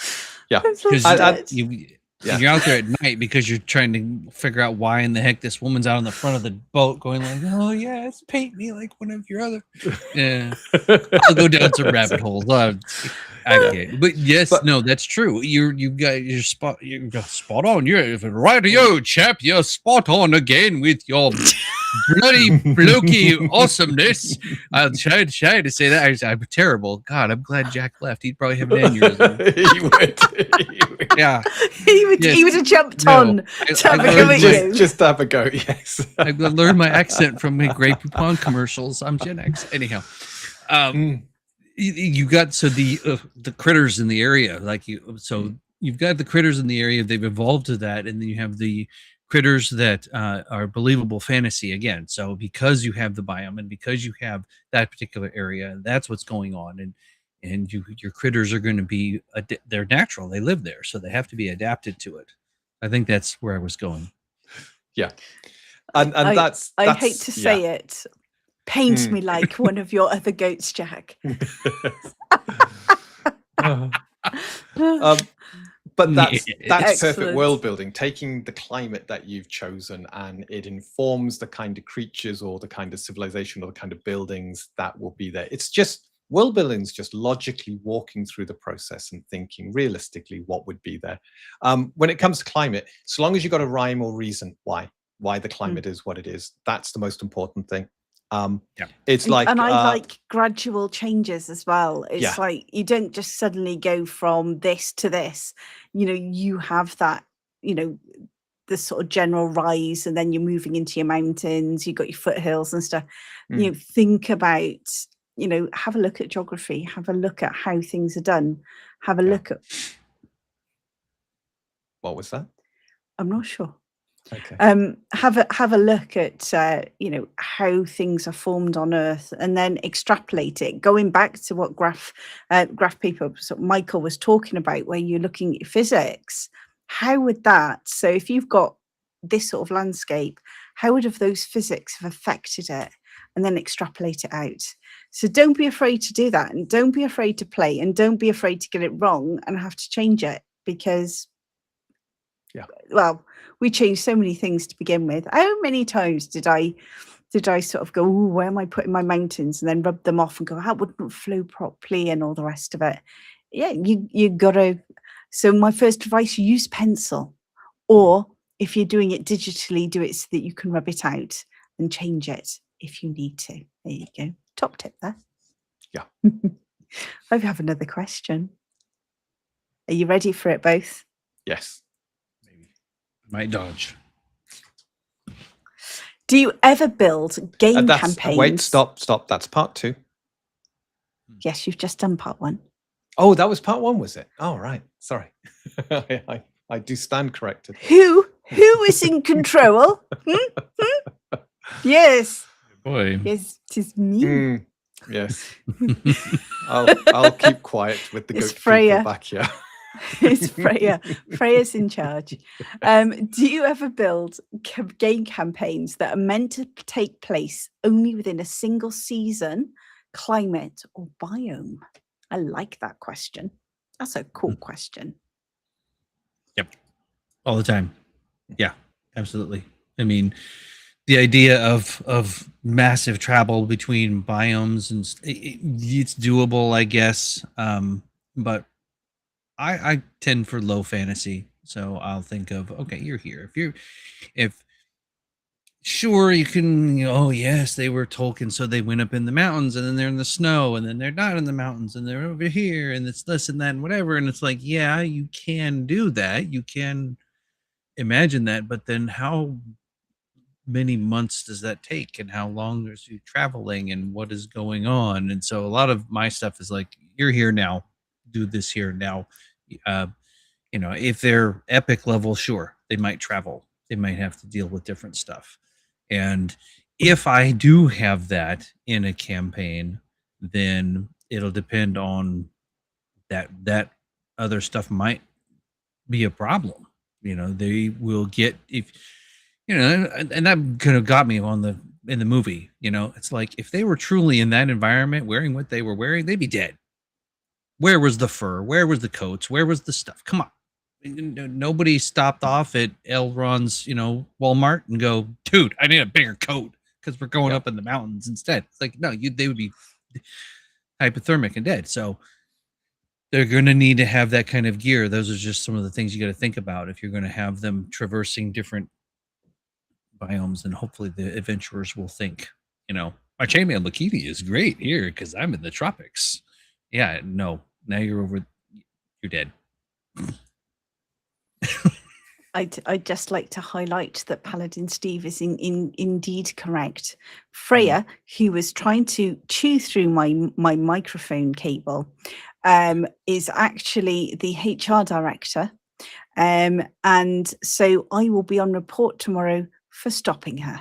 [SPEAKER 3] Because you're out there at night, because you're trying to figure out why in the heck this woman's out on the front of the boat going like, oh yes, paint me like one of your other. Yeah, I'll go down some rabbit holes. Okay, but yes, no, that's true. You've got spot on. You're right, yo, chap. You're spot on again with your bloody blokey awesomeness. I'll try to say that. I'm terrible. God, I'm glad Jack left. He'd probably have an aneurysm.
[SPEAKER 2] He would.
[SPEAKER 3] Yeah,
[SPEAKER 1] He would have jumped on to have a go at you.
[SPEAKER 2] Just have a go, yes.
[SPEAKER 3] I learned my accent from my Grey Poupon commercials. I'm Gen X. Anyhow, you got the critters in the area, you've got the critters in the area. They've evolved to that, and then you have the critters that are believable fantasy again. So because you have the biome and because you have that particular area, that's what's going on, and your critters are going to be they're natural. They live there, so they have to be adapted to it. I think that's where I was going.
[SPEAKER 2] Yeah, and that's
[SPEAKER 1] I hate to say it. Paint me like one of your other goats, Jack.
[SPEAKER 2] But that's
[SPEAKER 1] Excellent.
[SPEAKER 2] perfect world building, taking the climate that you've chosen, and it informs the kind of creatures or the kind of civilization or the kind of buildings that will be there. It's just world building is just logically walking through the process and thinking realistically what would be there. When it comes to climate, so long as you've got a rhyme or reason why the climate is what it is, that's the most important thing. It's like,
[SPEAKER 1] and I like gradual changes as well. It's like you don't just suddenly go from this to this. You have that, the sort of general rise, and then you're moving into your mountains. You've got your foothills and stuff. Think about, have a look at geography. Have a look at how things are done. Have a look at.
[SPEAKER 2] What was that?
[SPEAKER 1] I'm not sure.
[SPEAKER 2] Okay.
[SPEAKER 1] Have a look at how things are formed on Earth, and then extrapolate it. Going back to what graph people, Michael was talking about, where you're looking at physics. How would that? So if you've got this sort of landscape, how would have those physics have affected it? And then extrapolate it out. So don't be afraid to do that, and don't be afraid to play, and don't be afraid to get it wrong and have to change it, because well, we changed so many things to begin with. How many times did I sort of go, ooh, where am I putting my mountains, and then rub them off and go, that wouldn't flow properly, and all the rest of it. Yeah, you gotta. So my first advice: use pencil, or if you're doing it digitally, do it so that you can rub it out and change it if you need to. There you go. Top tip there.
[SPEAKER 2] Yeah.
[SPEAKER 1] I have another question. Are you ready for it both?
[SPEAKER 2] Yes.
[SPEAKER 3] Maybe might dodge.
[SPEAKER 1] Do you ever build game campaigns?
[SPEAKER 2] Wait, stop. That's part 2.
[SPEAKER 1] Yes, you've just done part 1.
[SPEAKER 2] Oh, that was part 1, was it? Oh, right. Sorry. I do stand corrected.
[SPEAKER 1] Who is in control? Yes.
[SPEAKER 3] Boy.
[SPEAKER 1] Yes, it is me.
[SPEAKER 2] Yes. I'll keep quiet with the
[SPEAKER 1] It's
[SPEAKER 2] goat
[SPEAKER 1] Freya.
[SPEAKER 2] people back here.
[SPEAKER 1] It's Freya. Freya's in charge. Do you ever build game campaigns that are meant to take place only within a single season, climate, or biome? I like that question. That's a cool question.
[SPEAKER 3] Yep. All the time. Yeah, absolutely. I mean, the idea of massive travel between biomes and it's doable, I guess. But I tend for low fantasy, so I'll think of, okay, you're here. If sure you can, oh yes, they were Tolkien, so they went up in the mountains and then they're in the snow and then they're not in the mountains and they're over here and it's this and that and whatever. And it's like, yeah, you can do that. You can imagine that, but then how many months does that take and how long is you traveling and what is going on? And so a lot of my stuff is like, you're here now, do this here now. If they're epic level, sure, they might travel, they might have to deal with different stuff. And if I do have that in a campaign, then it'll depend on that other stuff might be a problem. They will get, if and that kind of got me in the movie. It's like, if they were truly in that environment wearing what they were wearing, they'd be dead. Where was the fur? Where was the coats? Where was the stuff? Come on. Nobody stopped off at Elrond's, Walmart and go, dude, I need a bigger coat because we're going up in the mountains instead. It's like, no, they would be hypothermic and dead. So they're going to need to have that kind of gear. Those are just some of the things you got to think about if you're going to have them traversing different biomes. And hopefully the adventurers will think, my chainmail bikini is great here because I'm in the tropics. Yeah, no, now you're dead.
[SPEAKER 1] I'd just like to highlight that Paladin Steve is indeed correct. Freya, who was trying to chew through my microphone cable, is actually the HR director. And so I will be on report tomorrow for stopping her.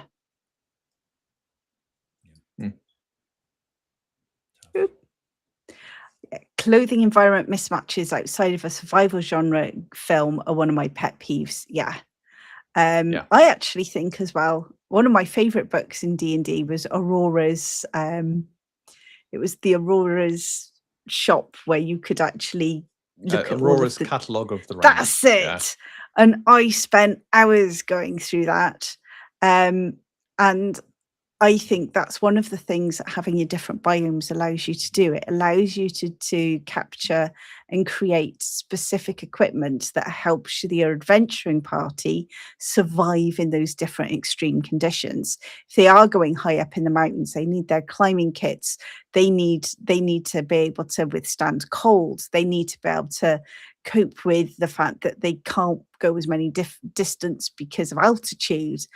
[SPEAKER 1] Clothing environment mismatches outside of a survival genre film are one of my pet peeves. I actually think as well, one of my favorite books in D&D was Aurora's. It was the Aurora's shop where you could actually look at
[SPEAKER 2] Aurora's catalogue of the range.
[SPEAKER 1] That's it. Yeah. And I spent hours going through that. And I think that's one of the things that having your different biomes allows you to do. It allows you to capture and create specific equipment that helps your adventuring party survive in those different extreme conditions. If they are going high up in the mountains, they need their climbing kits. They need to be able to withstand cold. They need to be able to cope with the fact that they can't go as many distance because of altitude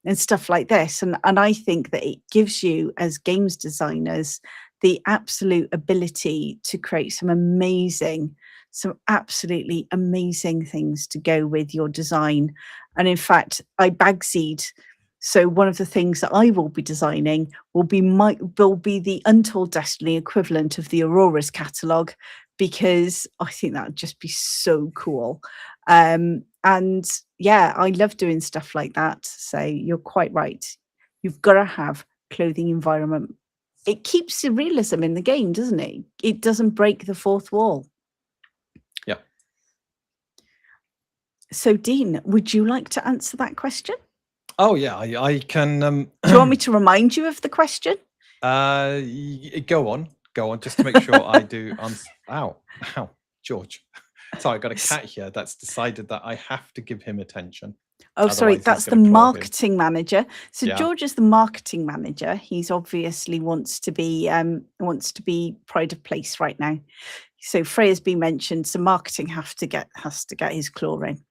[SPEAKER 1] and stuff like this. And I think that it gives you, as games designers, the absolute ability to create some absolutely amazing things to go with your design. And in fact, I bagseed. So one of the things that I will be designing will be the Untold Destiny equivalent of the Aurora's catalogue, because I think that would just be so cool. And yeah, I love doing stuff like that. So you're quite right. You've got to have clothing environment. It keeps the realism in the game, doesn't it? It doesn't break the fourth wall.
[SPEAKER 2] Yeah.
[SPEAKER 1] So Dean, would you like to answer that question?
[SPEAKER 2] Oh yeah, I can.
[SPEAKER 1] Do you want me to remind you of the question?
[SPEAKER 2] Go on, just to make sure I do answer. Ow, George. Sorry, I got a cat here that's decided that I have to give him attention.
[SPEAKER 1] Oh, sorry, that's the marketing manager. So yeah. George is the marketing manager. He's obviously wants to be pride of place right now. So Freya's been mentioned, so marketing has to get his claw in.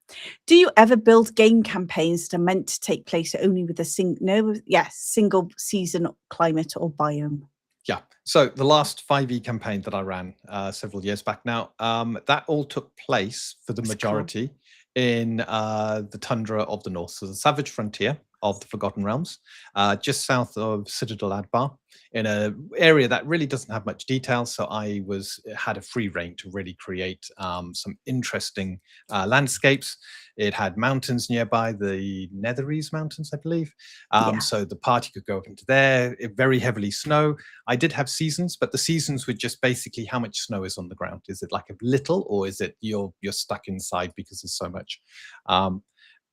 [SPEAKER 1] Do you ever build game campaigns that are meant to take place only with a single season, climate, or biome?
[SPEAKER 2] Yeah. So the last 5e campaign that I ran several years back now, that all took place for the
[SPEAKER 1] That's
[SPEAKER 2] majority in the tundra of the north, so the savage frontier of the Forgotten Realms, just south of Citadel Adbar, in an area that really doesn't have much detail. So I had a free reign to really create some interesting landscapes. It had mountains nearby, the Netherese Mountains, I believe. So the party could go up into there. It very heavily snow. I did have seasons, but the seasons were just basically how much snow is on the ground. Is it like a little, or is it you're stuck inside because there's so much?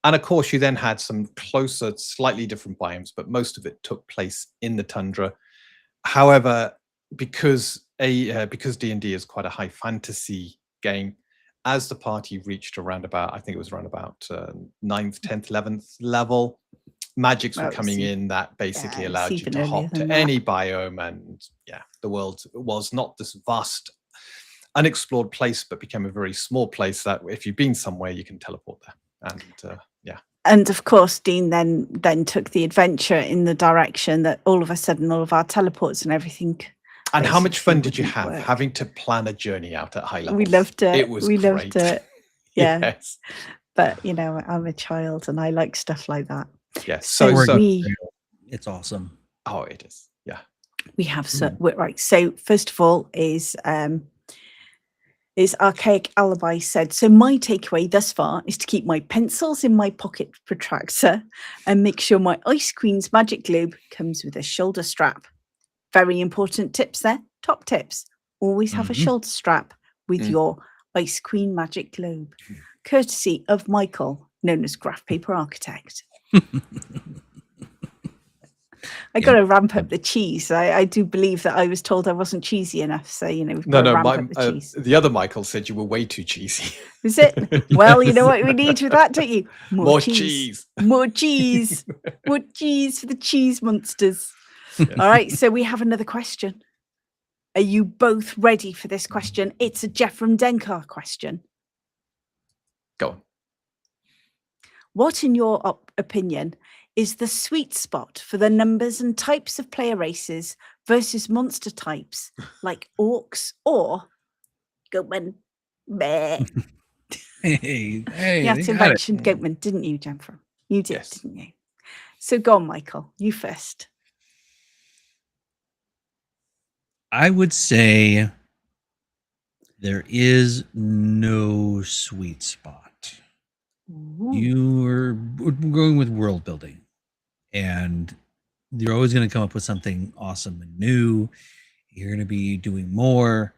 [SPEAKER 2] And of course, you then had some closer, slightly different biomes, but most of it took place in the tundra. However, because D&D is quite a high fantasy game, as the party reached around about, I think it was around about 9th, 10th, 11th level, magics were coming in that basically allowed you to hop to any biome. And yeah, the world was not this vast, unexplored place, but became a very small place that if you've been somewhere, you can teleport there. And yeah.
[SPEAKER 1] And of course, Dean then took the adventure in the direction that all of a sudden all of our teleports and everything.
[SPEAKER 2] And how much fun did you have having to plan a journey out at high levels?
[SPEAKER 1] We loved it.
[SPEAKER 2] It was great.
[SPEAKER 1] Loved it. Yeah.
[SPEAKER 2] Yes.
[SPEAKER 1] But you know, I'm a child and I like stuff like that.
[SPEAKER 2] Yes.
[SPEAKER 1] So
[SPEAKER 3] it's awesome.
[SPEAKER 2] Oh, it is. Yeah.
[SPEAKER 1] We have right. So first of all is Archaic Alibi said, so my takeaway thus far is to keep my pencils in my pocket protractor and make sure my Ice Queen's magic globe comes with a shoulder strap. Very important tips there. Top tips. Always have a shoulder strap with your Ice Queen magic globe. Courtesy of Michael, known as Graph Paper Architect. I got to ramp up the cheese. I do believe that I was told I wasn't cheesy enough. So, you know, we've got to ramp up the cheese.
[SPEAKER 2] The other Michael said you were way too cheesy.
[SPEAKER 1] Is it? Well, you know what we need with that, don't you?
[SPEAKER 2] More cheese.
[SPEAKER 1] More cheese. More cheese for the cheese monsters. Yes. All right. So we have another question. Are you both ready for this question? It's a Jeff from Denkar question.
[SPEAKER 2] Go on.
[SPEAKER 1] What, in your opinion, is the sweet spot for the numbers and types of player races versus monster types like orcs or goatmen?
[SPEAKER 3] Hey,
[SPEAKER 1] you had to mention goatmen, didn't you, Jennifer? You did, didn't you? So go on, Michael. You first.
[SPEAKER 3] I would say there is no sweet spot. We're going with world building, and you're always going to come up with something awesome and new. You're going to be doing more,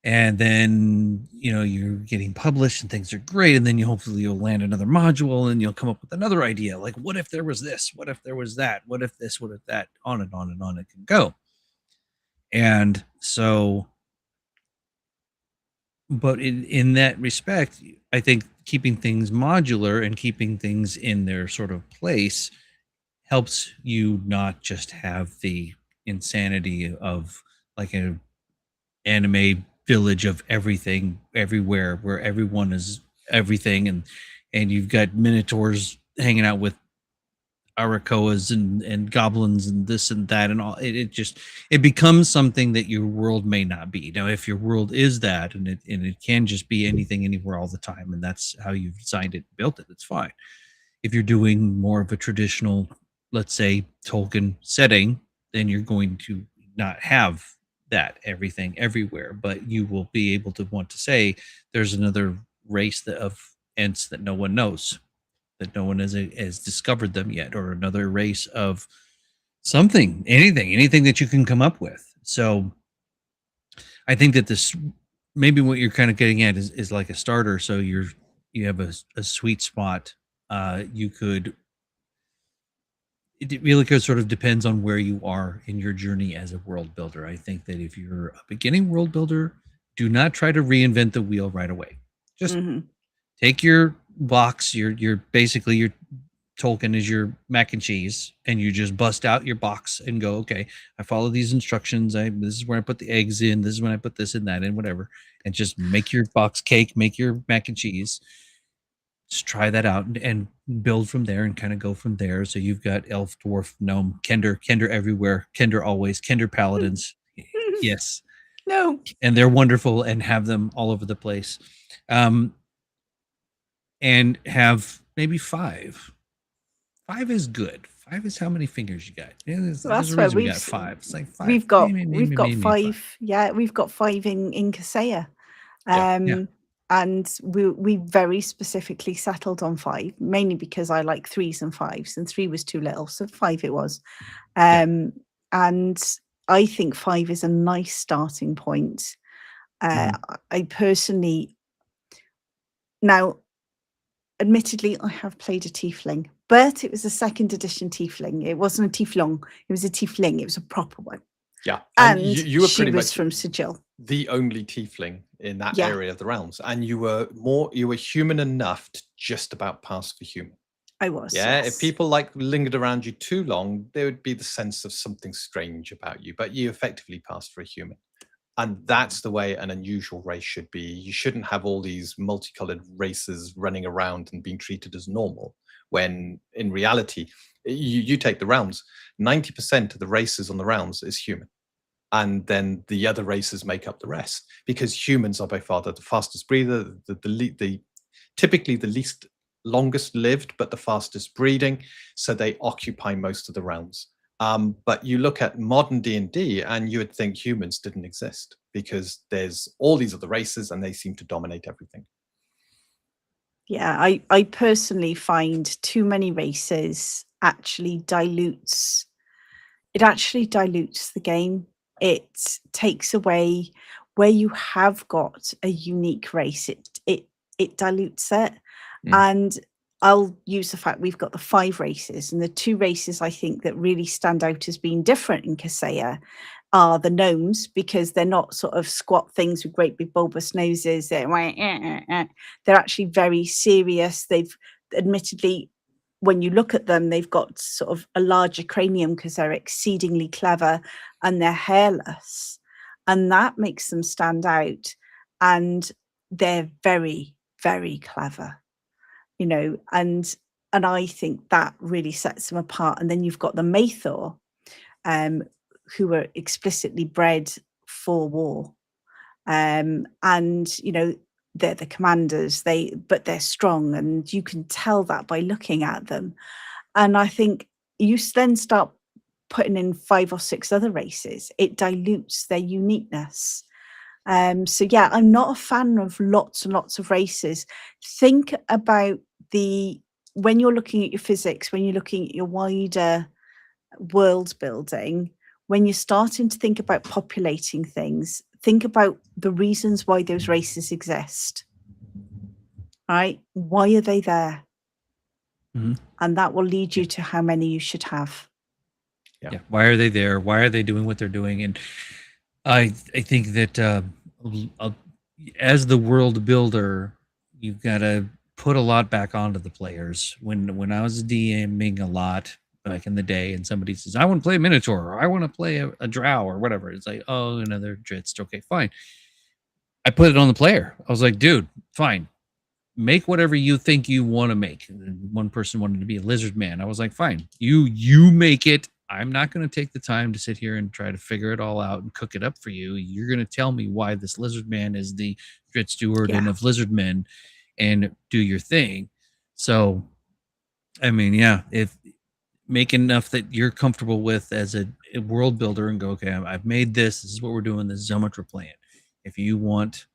[SPEAKER 3] and then you're getting published and things are great, and then hopefully you'll land another module and you'll come up with another idea, like what if there was this, what if there was that, what if this, what if that, on and on and on it can go. And so, but in that respect, I think keeping things modular and keeping things in their sort of place helps you not just have the insanity of like an anime village of everything everywhere where everyone is everything, and you've got minotaurs hanging out with Arakoas and goblins and this and that and all. It becomes something that your world may not be. Now, if your world is that and it can just be anything anywhere all the time, and that's how you've designed it and built it, it's fine. If you're doing more of a traditional, let's say, Tolkien setting, then you're going to not have that everything everywhere, but you will be able to want to say there's another race of Ents that no one knows, that no one has discovered them yet, or another race of something, anything that you can come up with. So I think that this, maybe what you're kind of getting at is like a starter. So you have a sweet spot. It really sort of depends on where you are in your journey as a world builder. I think that if you're a beginning world builder, do not try to reinvent the wheel right away. Just take your box, your token is your mac and cheese, and you just bust out your box and go, okay, I follow these instructions. This is where I put the eggs in. This is when I put this and that and whatever, and just make your box cake, make your mac and cheese. Just try that out and build from there and kind of go from there. So you've got elf, dwarf, gnome, kender everywhere, kender always, kender paladins. Yes.
[SPEAKER 1] No.
[SPEAKER 3] And they're wonderful, and have them all over the place. And have maybe 5. 5 is good. 5 is how many fingers you got. Yeah, there's
[SPEAKER 1] That's
[SPEAKER 3] a
[SPEAKER 1] where
[SPEAKER 3] reason we got 5. It's like 5.
[SPEAKER 1] We've got
[SPEAKER 3] maybe
[SPEAKER 1] 5.
[SPEAKER 3] 5.
[SPEAKER 1] Yeah, we've got 5 in Kaseya.
[SPEAKER 2] Yeah.
[SPEAKER 1] And we very specifically settled on 5, mainly because I like 3s and 5s, and 3 was too little, so 5 it was. And I think 5 is a nice starting point. I personally, now, admittedly, I have played a tiefling, but it was a 2nd edition tiefling. It wasn't a tieflong. It was a tiefling. It was a proper one.
[SPEAKER 2] Yeah,
[SPEAKER 1] And
[SPEAKER 2] you were pretty much
[SPEAKER 1] from Sigil.
[SPEAKER 2] the only tiefling in that area of the realms, and you were human enough to just about pass for human.
[SPEAKER 1] I was.
[SPEAKER 2] Yeah,
[SPEAKER 1] yes.
[SPEAKER 2] if people like lingered around you too long, there would be the sense of something strange about you, but you effectively passed for a human. And that's the way an unusual race should be. You shouldn't have all these multicolored races running around and being treated as normal, when in reality, you take the realms, 90% of the races on the realms is human. And then the other races make up the rest, because humans are by far the fastest breather, typically the least longest lived, but the fastest breeding. So they occupy most of the realms. But you look at modern D&D and you would think humans didn't exist, because there's all these other races and they seem to dominate everything.
[SPEAKER 1] Yeah, I personally find too many races actually dilutes the game. It takes away where you have got a unique race. It dilutes it. And I'll use the fact we've got the 5 races, and the 2 races I think that really stand out as being different in Kaseya are the gnomes, because they're not sort of squat things with great big bulbous noses. They're actually very serious. They've admittedly, when you look at them, they've got sort of a larger cranium because they're exceedingly clever, and they're hairless, and that makes them stand out. And they're very, very clever. And I think that really sets them apart. And then you've got the Mathor, who are explicitly bred for war, and they're the commanders. But they're strong, and you can tell that by looking at them. And I think you then start putting in 5 or 6 other races. It dilutes their uniqueness. So yeah, I'm not a fan of lots and lots of races. Think about when you're looking at your physics, when you're looking at your wider world building, when you're starting to think about populating things, think about the reasons why those races exist. Right? Why are they there? And that will lead you to how many you should have.
[SPEAKER 3] Yeah. Why are they there? Why are they doing what they're doing? And I think that as the world builder, you've got to put a lot back onto the players. When I was DMing a lot back in the day, and somebody says, I want to play a Minotaur, or I want to play a Drow, or whatever, it's like, oh, another Dritz. Okay, fine. I put it on the player. I was like, dude, fine. Make whatever you think you want to make. And one person wanted to be a lizard man. I was like, fine, you make it. I'm not going to take the time to sit here and try to figure it all out and cook it up for you. You're going to tell me why this lizard man is the Dritz steward and of lizard men, and do your thing. So, I mean, yeah, if make enough that you're comfortable with as a world builder and go, okay, I've made this. This is what we're doing. This is how much we're playing. If you want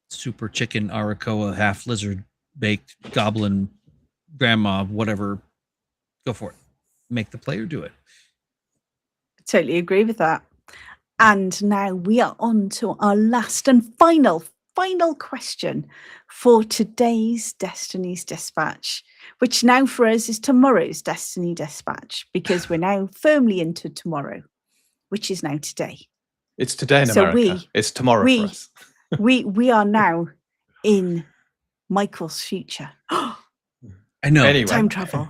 [SPEAKER 3] super chicken Arakoa, half lizard baked goblin grandma, whatever, go for it. Make the player do it.
[SPEAKER 1] Totally agree with that. And now we are on to our last and final question for today's Destiny's Dispatch, which now for us is tomorrow's Destiny Dispatch, because we're now firmly into tomorrow, which is now today.
[SPEAKER 2] It's today in America. It's tomorrow for us.
[SPEAKER 1] we are now in Michael's future.
[SPEAKER 3] I I know.
[SPEAKER 2] Anyway.
[SPEAKER 1] Time travel.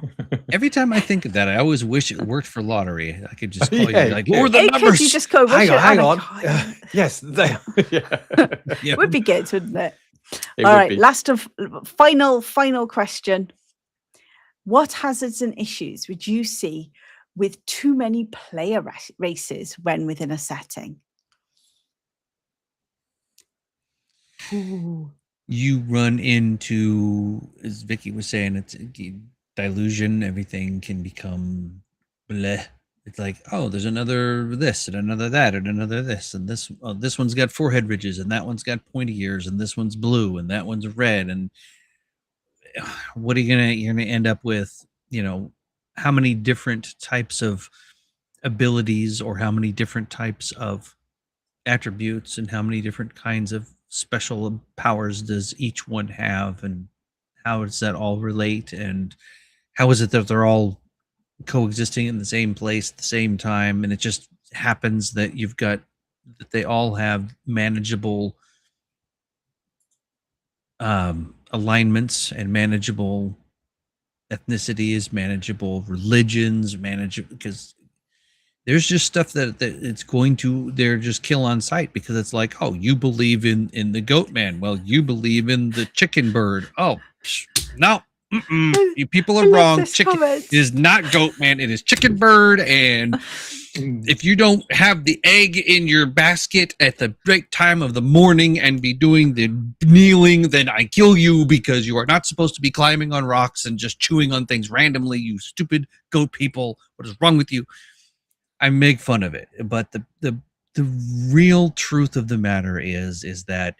[SPEAKER 3] Every time I think of that, I always wish it worked for lottery. I could just call
[SPEAKER 2] Yeah,
[SPEAKER 3] you like,
[SPEAKER 2] you
[SPEAKER 3] what were
[SPEAKER 2] could.
[SPEAKER 3] the
[SPEAKER 1] Because
[SPEAKER 3] numbers?
[SPEAKER 1] you just go,
[SPEAKER 2] Hang on, hang on.
[SPEAKER 1] on.
[SPEAKER 2] Yes, they. Yeah.
[SPEAKER 3] Yeah.
[SPEAKER 1] Would be good, wouldn't it?
[SPEAKER 2] It
[SPEAKER 1] All
[SPEAKER 2] would
[SPEAKER 1] right,
[SPEAKER 2] be.
[SPEAKER 1] last of final question. What hazards and issues would you see with too many player races when within a setting? Ooh.
[SPEAKER 3] You run into, as Vicky was saying, it's delusion. Everything can become bleh. It's like, oh, there's another this and another that and another this and this. Oh, this one's got forehead ridges and that one's got pointy ears and this one's blue and that one's red. And what are you're gonna end up with? How many different types of abilities or how many different types of attributes and how many different kinds of special powers does each one have, and how does that all relate, and how is it that they're all coexisting in the same place at the same time? And it just happens that that they all have manageable alignments and manageable ethnicities, manageable religions, because there's just stuff that it's going to they're just kill on sight, because it's like, oh, you believe in the goat man, well, you believe in the chicken bird. Oh, no, you people
[SPEAKER 1] I
[SPEAKER 3] are
[SPEAKER 1] love
[SPEAKER 3] wrong.
[SPEAKER 1] this
[SPEAKER 3] Chicken
[SPEAKER 1] comment.
[SPEAKER 3] is not goat man, it is chicken bird. And if you don't have the egg in your basket at the right time of the morning and be doing the kneeling, then I kill you, because you are not supposed to be climbing on rocks and just chewing on things randomly, you stupid goat people. What is wrong with you? I make fun of it, but the real truth of the matter is that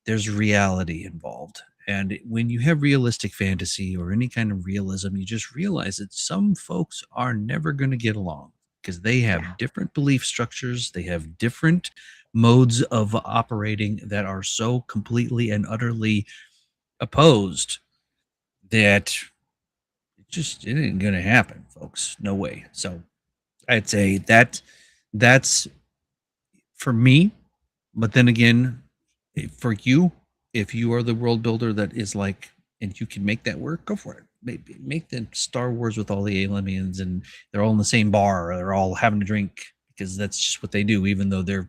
[SPEAKER 3] there's reality involved. And when you have realistic fantasy or any kind of realism, you just realize that some folks are never going to get along, because they have different belief structures, they have different modes of operating that are so completely and utterly opposed that it ain't going to happen, folks. No way. So I'd say that's for me. But then again, for you, if you are the world builder that is like, and you can make that work, go for it. Make the Star Wars with all the aliens and they're all in the same bar, or they're all having a drink, because that's just what they do, even though they're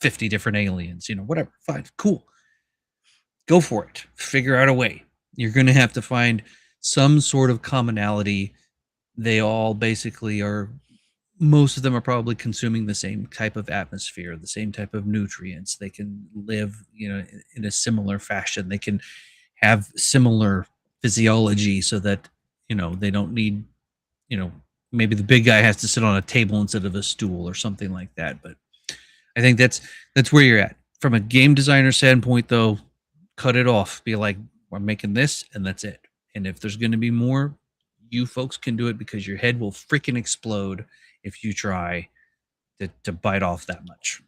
[SPEAKER 3] 50 different aliens, whatever. Fine, cool. Go for it. Figure out a way. You're going to have to find some sort of commonality. They all basically are, most of them are probably consuming the same type of atmosphere, the same type of nutrients. They can live, in a similar fashion. They can have similar physiology, so that, they don't need, maybe the big guy has to sit on a table instead of a stool or something like that. But I think that's where you're at. From a game designer standpoint, though, cut it off. Be like, we're making this and that's it. And if there's going to be more, you folks can do it, because your head will freaking explode if you try to bite off that much.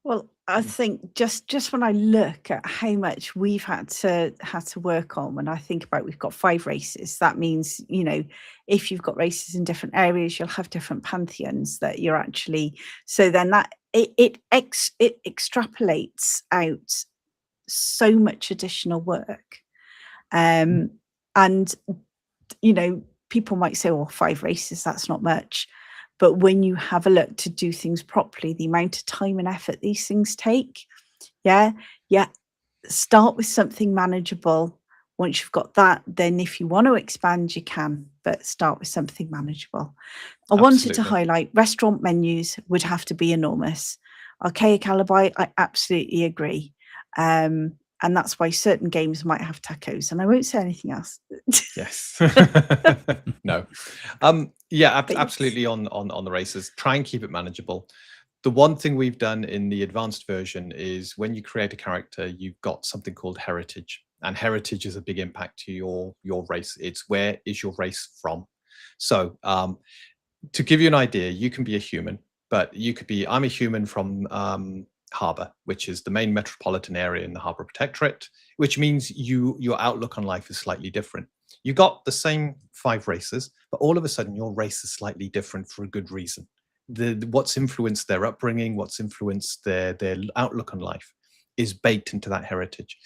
[SPEAKER 1] Well, I think just when I look at how much we've had to work on, when I think about, we've got 5 races, that means, if you've got races in different areas, you'll have different pantheons that you're actually, so then that it extrapolates out so much additional work. And people might say, well, 5 races, that's not much. But when you have a look to do things properly, the amount of time and effort these things take, start with something manageable. Once you've got that, then if you want to expand, you can, but start with something manageable. I wanted to highlight restaurant menus would have to be enormous. Archaic alibi, I absolutely agree. And that's why certain games might have tacos, and I won't say anything else.
[SPEAKER 2] Yes. No. Absolutely on the races. Try and keep it manageable. The one thing we've done in the advanced version is, when you create a character, you've got something called heritage, and heritage is a big impact to your race. It's where is your race from. So to give you an idea, you can be a human, but you could be, I'm a human from Harbour, which is the main metropolitan area in the Harbour Protectorate, which means your outlook on life is slightly different. You got the same 5 races, but all of a sudden your race is slightly different for a good reason. What's influenced their upbringing, what's influenced their outlook on life, is baked into that heritage.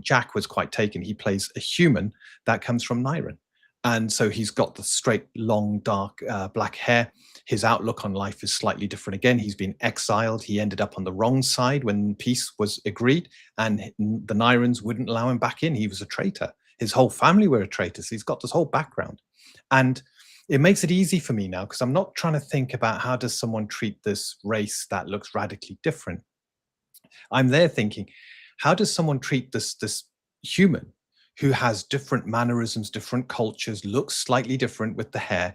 [SPEAKER 2] Jack was quite taken. He plays a human that comes from Nyren. And so he's got the straight, long, dark, black hair. His outlook on life is slightly different again. He's been exiled. He ended up on the wrong side when peace was agreed, and the Nyrans wouldn't allow him back in. He was a traitor. His whole family were a traitor. So he's got this whole background. And it makes it easy for me now, because I'm not trying to think about how does someone treat this race that looks radically different. I'm there thinking, how does someone treat this human who has different mannerisms, different cultures, looks slightly different with the hair,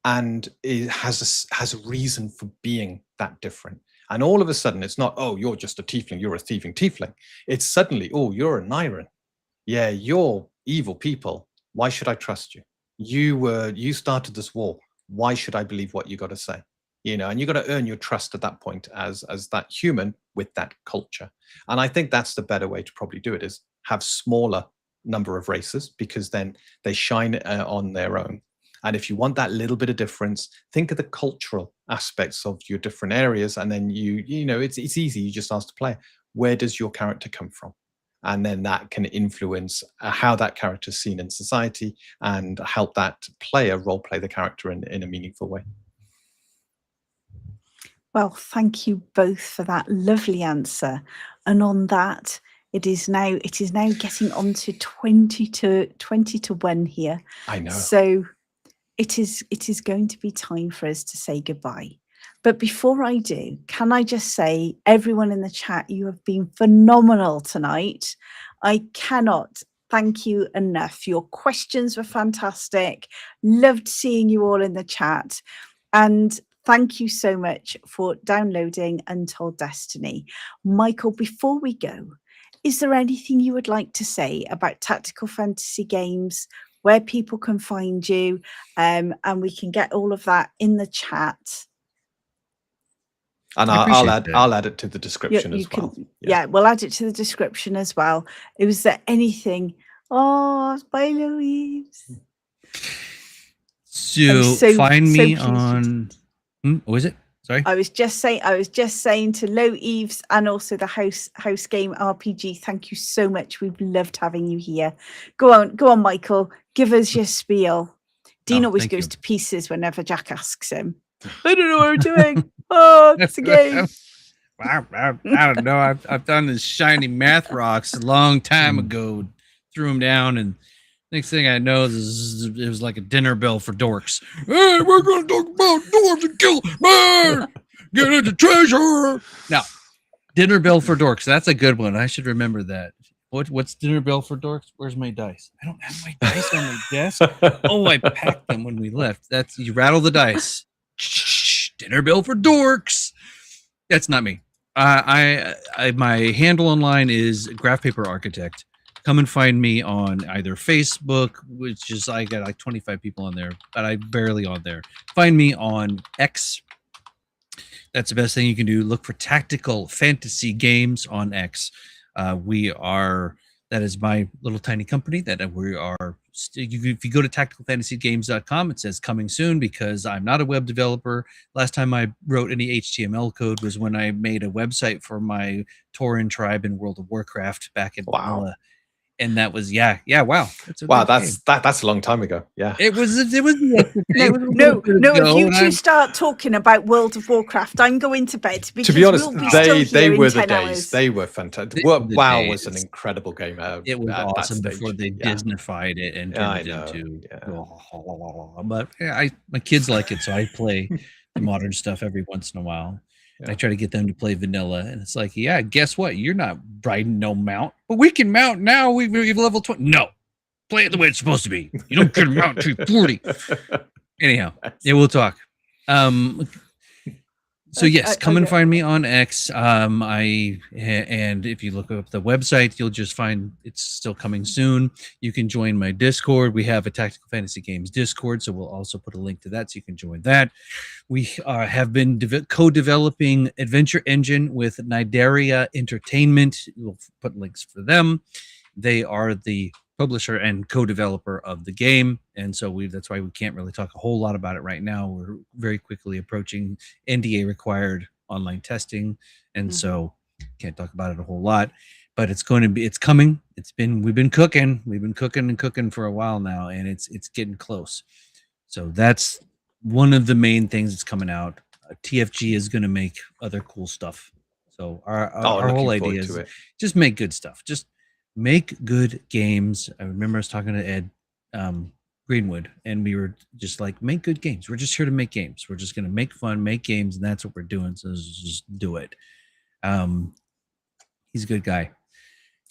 [SPEAKER 2] and it has a reason for being that different. And all of a sudden, it's not, oh, you're just a tiefling, you're a thieving tiefling. It's suddenly, oh, you're a Nyran. Yeah, you're evil people. Why should I trust you? You started this war. Why should I believe what you got to say? You know, and you got to earn your trust at that point as that human with that culture. And I think that's the better way to probably do it, is have smaller number of races, because then they shine on their own. And if you want that little bit of difference, think of the cultural aspects of your different areas, and then you know it's easy. You just ask the player, where does your character come from? And then that can influence how that character is seen in society, and help that player role play the character in a meaningful way.
[SPEAKER 1] Well, thank you both for that lovely answer. And on that, it is now getting on to 20 to 1 here.
[SPEAKER 2] I know.
[SPEAKER 1] So it is going to be time for us to say goodbye. But before I do, can I just say, everyone in the chat, you have been phenomenal tonight. I cannot thank you enough. Your questions were fantastic. Loved seeing you all in the chat. And thank you so much for downloading Untold Destiny. Michael, before we go, is there anything you would like to say about tactical fantasy games, where people can find you, and we can get all of that in the chat?
[SPEAKER 2] And I'll add it to the description as well.
[SPEAKER 1] Yeah, we'll add it to the description as well. Was there anything? Oh, bye, Louise.
[SPEAKER 3] So find me on. What was it? Sorry.
[SPEAKER 1] I was just saying to Low Eves and also the house game RPG, thank you so much. We've loved having you here. Go on, Michael. Give us your spiel. Dean always goes to pieces whenever Jack asks him. I don't know what we're doing. Oh, it's a game.
[SPEAKER 3] I don't know. I've done this shiny math rocks a long time ago. Threw them down, and next thing I know, it was like a dinner bell for dorks. Hey, we're going to talk about dwarves and kill man. Get into treasure. Now, dinner bell for dorks. That's a good one. I should remember that. What's dinner bell for dorks? Where's my dice? I don't have my dice on my desk. Oh, I packed them when we left. That's you rattle the dice. Dinner bell for dorks. That's not me. My handle online is Graph Paper Architect. Come and find me on either Facebook, which is I got like 25 people on there, but I'm barely on there. Find me on X. That's the best thing you can do. Look for Tactical Fantasy Games on X. That is my little tiny company that we are. If you go to tacticalfantasygames.com, it says coming soon, because I'm not a web developer. Last time I wrote any HTML code was when I made a website for my Tauren tribe in World of Warcraft back in vanilla. And that was wow.
[SPEAKER 2] That's a long time ago. Yeah,
[SPEAKER 3] it was.
[SPEAKER 1] No. If you two start talking about World of Warcraft, I'm going to bed.
[SPEAKER 2] To be honest, they were the days. They were fantastic. WoW was an incredible game.
[SPEAKER 3] It was awesome before they Disneyfied it and turned it into. But my kids like it, so I play the modern stuff every once in a while. Yeah. I try to get them to play vanilla, and it's like, yeah, guess what? You're not riding no mount, but we can mount now. We've level 20. No, play it the way it's supposed to be. You don't get a mount to 40. Anyhow, yeah, we'll talk. So yes, come and find me on X. And if you look up the website, you'll just find it's still coming soon. You can join my Discord. We have a Tactical Fantasy Games Discord, so we'll also put a link to that, so you can join that. We have been co-developing Adventure Engine with Nidaria Entertainment. We'll put links for them. They are the publisher and co-developer of the game, and so that's why we can't really talk a whole lot about it right now. We're very quickly approaching NDA required online testing, and so can't talk about it a whole lot. but it's coming. We've been cooking and cooking for a while now, and it's getting close. So that's one of the main things that's coming out. TFG is going to make other cool stuff. So our whole idea is just make good stuff. Just make good games. I remember I was talking to Ed Greenwood, and we were just like, make good games. We're just here to make games. We're just going to make fun, make games, and that's what we're doing. So just do it. He's a good guy.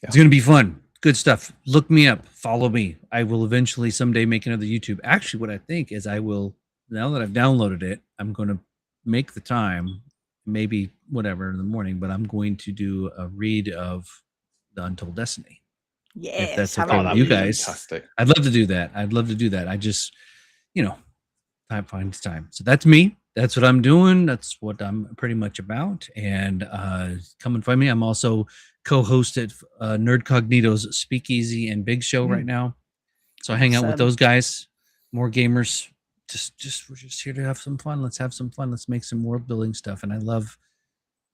[SPEAKER 3] Yeah. It's going to be fun. Good stuff. Look me up. Follow me. I will eventually someday make another YouTube. Actually, what I think is I will, now that I've downloaded it, I'm going to make the time, maybe whatever in the morning, but I'm going to do a read of the Untold Destiny.
[SPEAKER 1] Yes,
[SPEAKER 3] if that's okay with you guys. Fantastic. I'd love to do that. I just, time finds time. So that's me. That's what I'm doing. That's what I'm pretty much about. And come and find me. I'm also co-host at Nerd Cognito's Speakeasy and Big Show right now. So I hang out with those guys, more gamers. We're just here to have some fun. Let's have some fun. Let's make some world building stuff. And I love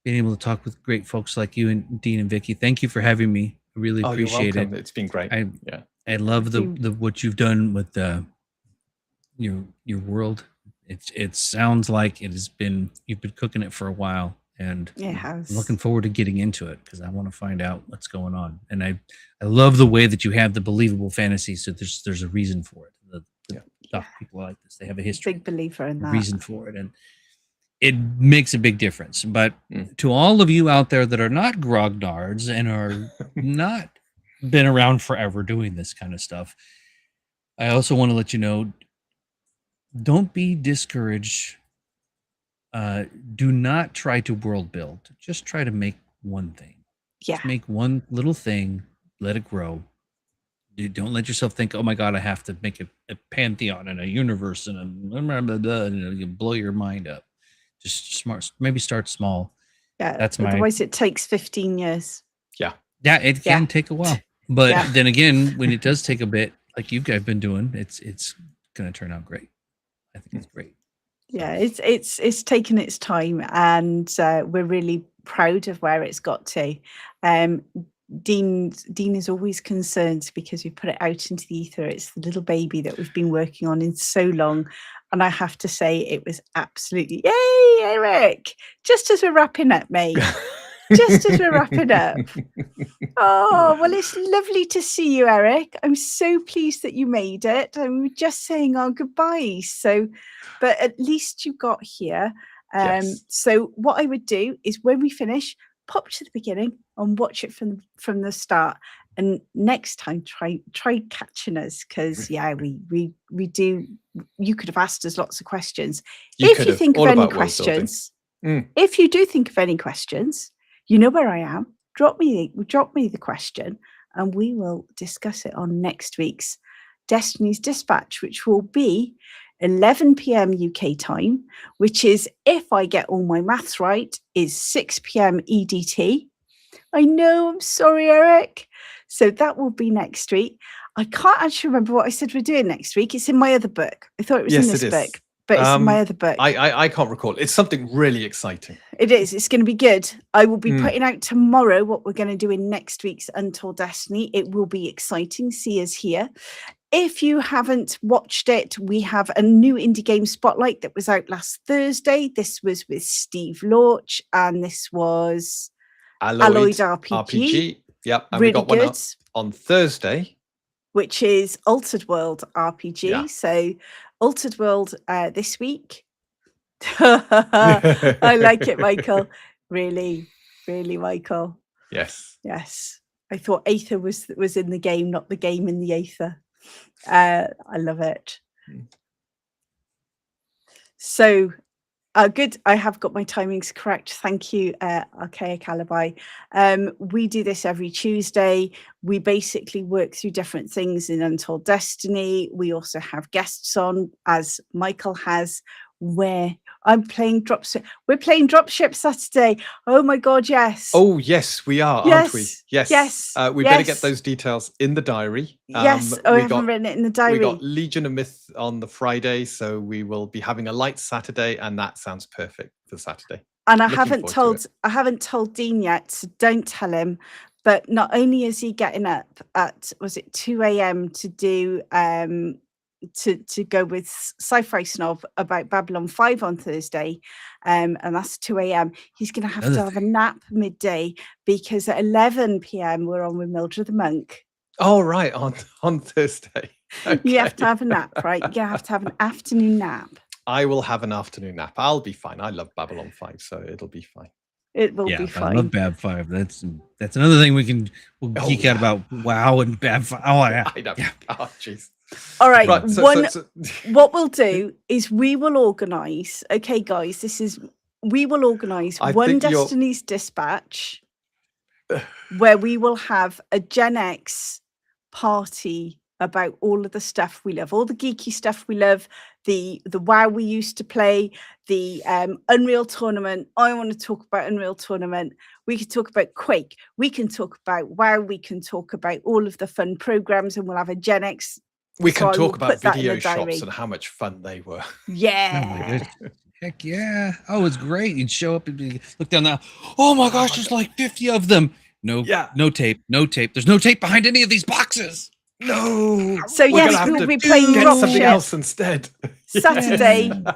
[SPEAKER 3] being able to talk with great folks like you and Dean and Vicky. Thank you for having me. I really appreciate it.
[SPEAKER 2] It's been great.
[SPEAKER 3] I love the what you've done with your world. It sounds like you've been cooking it for a while, and I'm looking forward to getting into it because I want to find out what's going on. And I love the way that you have the believable fantasy. So there's a reason for it. People like this, they have a history.
[SPEAKER 1] Big believer in that.
[SPEAKER 3] Reason for it, and it makes a big difference. But to all of you out there that are not grognards and are not been around forever doing this kind of stuff, I also want to let you know, don't be discouraged. Do not try to world build. Just try to make one thing.
[SPEAKER 1] Yeah.
[SPEAKER 3] Just make one little thing, let it grow. Don't let yourself think, oh my God, I have to make a pantheon and a universe and you blow your mind up. Just maybe start small.
[SPEAKER 1] Yeah. Otherwise it takes 15 years.
[SPEAKER 2] Yeah.
[SPEAKER 3] Yeah, it can take a while. But then again, when it does take a bit, like you guys have been doing, it's gonna turn out great. I think it's great.
[SPEAKER 1] Yeah, it's taken its time, and we're really proud of where it's got to. Dean is always concerned because we put it out into the ether. It's the little baby that we've been working on in so long. And I have to say it was absolutely, yay, Eric, just as we're wrapping up, mate. Just as we're wrapping up. Oh, well, it's lovely to see you, Eric. I'm so pleased that you made it. I'm just saying our goodbyes. So, but at least you got here. So what I would do is when we finish, pop to the beginning and watch it from the start. And next time, try catching us, because we do. You could have asked us lots of questions. If you think of any questions, if you do think of any questions, you know where I am. Drop me the question, and we will discuss it on next week's Destiny's Dispatch, which will be 11 p.m. UK time, which is, if I get all my maths right, is 6 p.m. EDT. I know, I'm sorry, Eric. So that will be next week. I can't actually remember what I said we're doing next week. It's in my other book. I thought it was in this book, but it's in my other book.
[SPEAKER 2] I can't recall. It's something really exciting.
[SPEAKER 1] It is. It's going to be good. I will be putting out tomorrow what we're going to do in next week's Untold Destiny. It will be exciting. See us here. If you haven't watched it, we have a new indie game spotlight that was out last Thursday. This was with Steve Lorch, and this was Alloyed RPG.
[SPEAKER 2] Yep, and
[SPEAKER 1] really
[SPEAKER 2] we got
[SPEAKER 1] good.
[SPEAKER 2] One up on Thursday,
[SPEAKER 1] which is Altered World RPG. Yeah. So Altered World this week. I like it, Michael. Really, really, Michael.
[SPEAKER 2] Yes.
[SPEAKER 1] I thought Aether was in the game, not the game in the Aether. I love it. So good. I have got my timings correct. Thank you, Archaic Alibi. We do this every Tuesday. We basically work through different things in Untold Destiny. We also have guests on, as Michael has, where I'm playing Dropship. We're playing Dropship Saturday. Oh my God, yes.
[SPEAKER 2] Oh yes, we are, aren't we? Yes. We better get those details in the diary.
[SPEAKER 1] Yes. I haven't written it in the diary.
[SPEAKER 2] We got Legion of Myth on the Friday, so we will be having a light Saturday, and that sounds perfect for Saturday.
[SPEAKER 1] And I haven't told Dean yet, so don't tell him. But not only is he getting up at, was it 2 a.m. to do to go with Sci-Fi Snob about Babylon 5 on Thursday, and that's 2 a.m. He's going to have
[SPEAKER 3] Another
[SPEAKER 1] to have a nap midday because at 11 p.m. we're on with Mildred the Monk.
[SPEAKER 2] Oh, right, on Thursday.
[SPEAKER 1] You have to
[SPEAKER 2] Okay.
[SPEAKER 1] have a nap, right? You have to have an afternoon nap.
[SPEAKER 2] I will have an afternoon nap. I'll be fine. I love Babylon 5, so it'll be fine.
[SPEAKER 1] It will
[SPEAKER 3] Yeah,
[SPEAKER 1] be
[SPEAKER 3] I love
[SPEAKER 1] fine.
[SPEAKER 3] Bab 5. That's another thing we'll
[SPEAKER 2] Oh,
[SPEAKER 3] geek out
[SPEAKER 2] yeah.
[SPEAKER 3] about WoW and Bab 5. Oh yeah.
[SPEAKER 2] I know.
[SPEAKER 3] Yeah.
[SPEAKER 2] Oh, jeez.
[SPEAKER 1] All right.
[SPEAKER 2] Right.
[SPEAKER 1] What we'll do is we will organise. Okay, guys, we will organise
[SPEAKER 2] I
[SPEAKER 1] one
[SPEAKER 2] think you're-
[SPEAKER 1] Destiny's Dispatch where we will have a Gen X party about all of the stuff we love, all the geeky stuff we love, the WoW we used to play, the Unreal Tournament. I want to talk about Unreal Tournament. We could talk about Quake. We can talk about WoW. We can talk about all of the fun programs, and we'll have a Gen X.
[SPEAKER 2] We
[SPEAKER 1] So
[SPEAKER 2] can
[SPEAKER 1] I will
[SPEAKER 2] talk about
[SPEAKER 1] put that in
[SPEAKER 2] video
[SPEAKER 1] the
[SPEAKER 2] shops
[SPEAKER 1] diary.
[SPEAKER 2] and how much fun they were.
[SPEAKER 3] Oh my
[SPEAKER 1] Yeah.
[SPEAKER 3] goodness. Heck yeah. Oh, it's great. You'd show up and look down there. Oh my gosh, there's like 50 of them. No,
[SPEAKER 2] Yeah.
[SPEAKER 3] no tape. There's no tape behind any of these boxes.
[SPEAKER 2] No.
[SPEAKER 1] So
[SPEAKER 2] We're
[SPEAKER 1] yes,
[SPEAKER 2] gonna have
[SPEAKER 1] we will
[SPEAKER 2] to
[SPEAKER 1] be playing
[SPEAKER 2] get something
[SPEAKER 1] Dropship
[SPEAKER 2] else instead.
[SPEAKER 1] Saturday,
[SPEAKER 3] Yeah.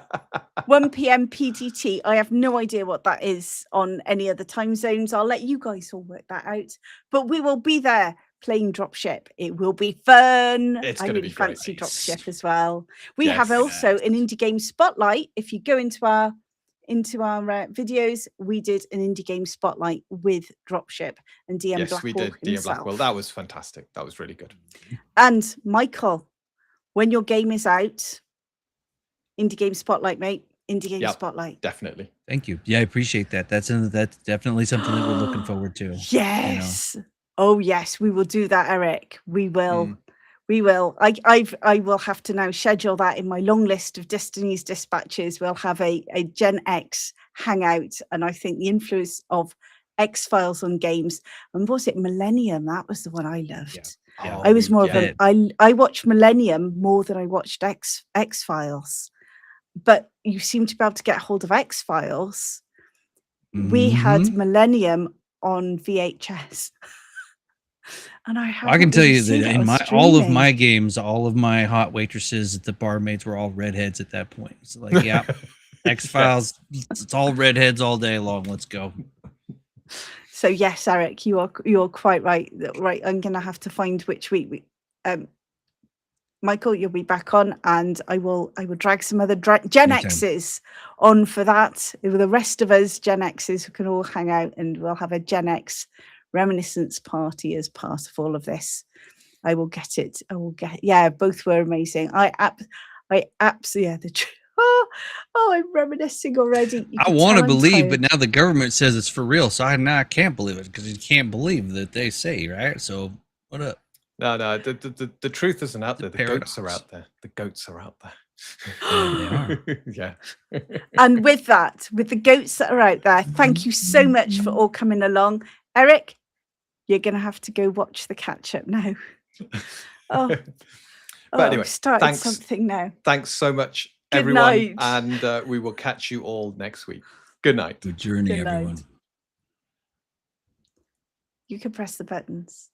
[SPEAKER 1] 1 p.m. PDT. I have no idea what that is on any other time zones. I'll let you guys all work that out. But we will be there playing Dropship. It will be fun.
[SPEAKER 2] It's
[SPEAKER 1] I
[SPEAKER 2] gonna
[SPEAKER 1] really
[SPEAKER 2] be great.
[SPEAKER 1] fancy Dropship as well. We
[SPEAKER 2] Yes.
[SPEAKER 1] have also an indie game spotlight. If you go into our videos, we did an indie game spotlight with Dropship and DM
[SPEAKER 2] Yes,
[SPEAKER 1] Blackwell
[SPEAKER 2] we did. DM
[SPEAKER 1] himself.
[SPEAKER 2] Blackwell. That was fantastic. That was really good.
[SPEAKER 1] And Michael, when your game is out, indie game spotlight, mate. Indie game
[SPEAKER 2] Yep.
[SPEAKER 1] spotlight.
[SPEAKER 2] Definitely.
[SPEAKER 3] Thank you. Yeah, I appreciate that. That's definitely something that we're looking forward to.
[SPEAKER 1] Yes. Oh yes, we will do that, Eric. We will.
[SPEAKER 2] Mm.
[SPEAKER 1] We will. I will have to now schedule that in my long list of Destiny's Dispatches. We'll have a Gen X hangout, and I think the influence of X-Files on games, and was it Millennium? That was the one I loved.
[SPEAKER 3] Yeah.
[SPEAKER 1] I was more
[SPEAKER 2] yeah.
[SPEAKER 1] of I watched Millennium more than I watched X-Files. But you seem to be able to get hold of X-Files. We had
[SPEAKER 3] Mhm.
[SPEAKER 1] Millennium on VHS. And I
[SPEAKER 3] can tell you
[SPEAKER 1] seen
[SPEAKER 3] that
[SPEAKER 1] it
[SPEAKER 3] in
[SPEAKER 1] on
[SPEAKER 3] all of
[SPEAKER 1] streaming.
[SPEAKER 3] my games, all of my hot waitresses at the barmaids were all redheads at that point. It's like, yeah, X-Files, it's all redheads all day long. Let's go.
[SPEAKER 1] So yes, Eric, you're quite right. Right, I'm gonna have to find which week Michael, you'll be back on, and I will drag some other Gen
[SPEAKER 3] Anytime.
[SPEAKER 1] X's on for that. The rest of us Gen X's can all hang out, and we'll have a Gen X reminiscence party as part of all of this. I will get it. Yeah, both were amazing. I absolutely, yeah, I'm reminiscing already.
[SPEAKER 3] I want to believe, but now the government says it's for real, so I can't believe it because you can't believe that they say, right? So what up?
[SPEAKER 2] No, the truth isn't out there. The goats are
[SPEAKER 3] paradox.
[SPEAKER 2] out there. The goats are out there.
[SPEAKER 3] They are.
[SPEAKER 2] Yeah.
[SPEAKER 1] And with that, with the goats that are out there, thank you so much for all coming along. Eric, you're going to have to go watch the catch up now.
[SPEAKER 2] But anyway,
[SPEAKER 1] I've started
[SPEAKER 2] thanks.
[SPEAKER 1] something now.
[SPEAKER 2] Thanks so much,
[SPEAKER 1] Good
[SPEAKER 2] everyone.
[SPEAKER 1] night.
[SPEAKER 2] And we will catch you all next week. Good night.
[SPEAKER 3] Good journey,
[SPEAKER 1] Good night.
[SPEAKER 3] everyone.
[SPEAKER 1] You can press the buttons.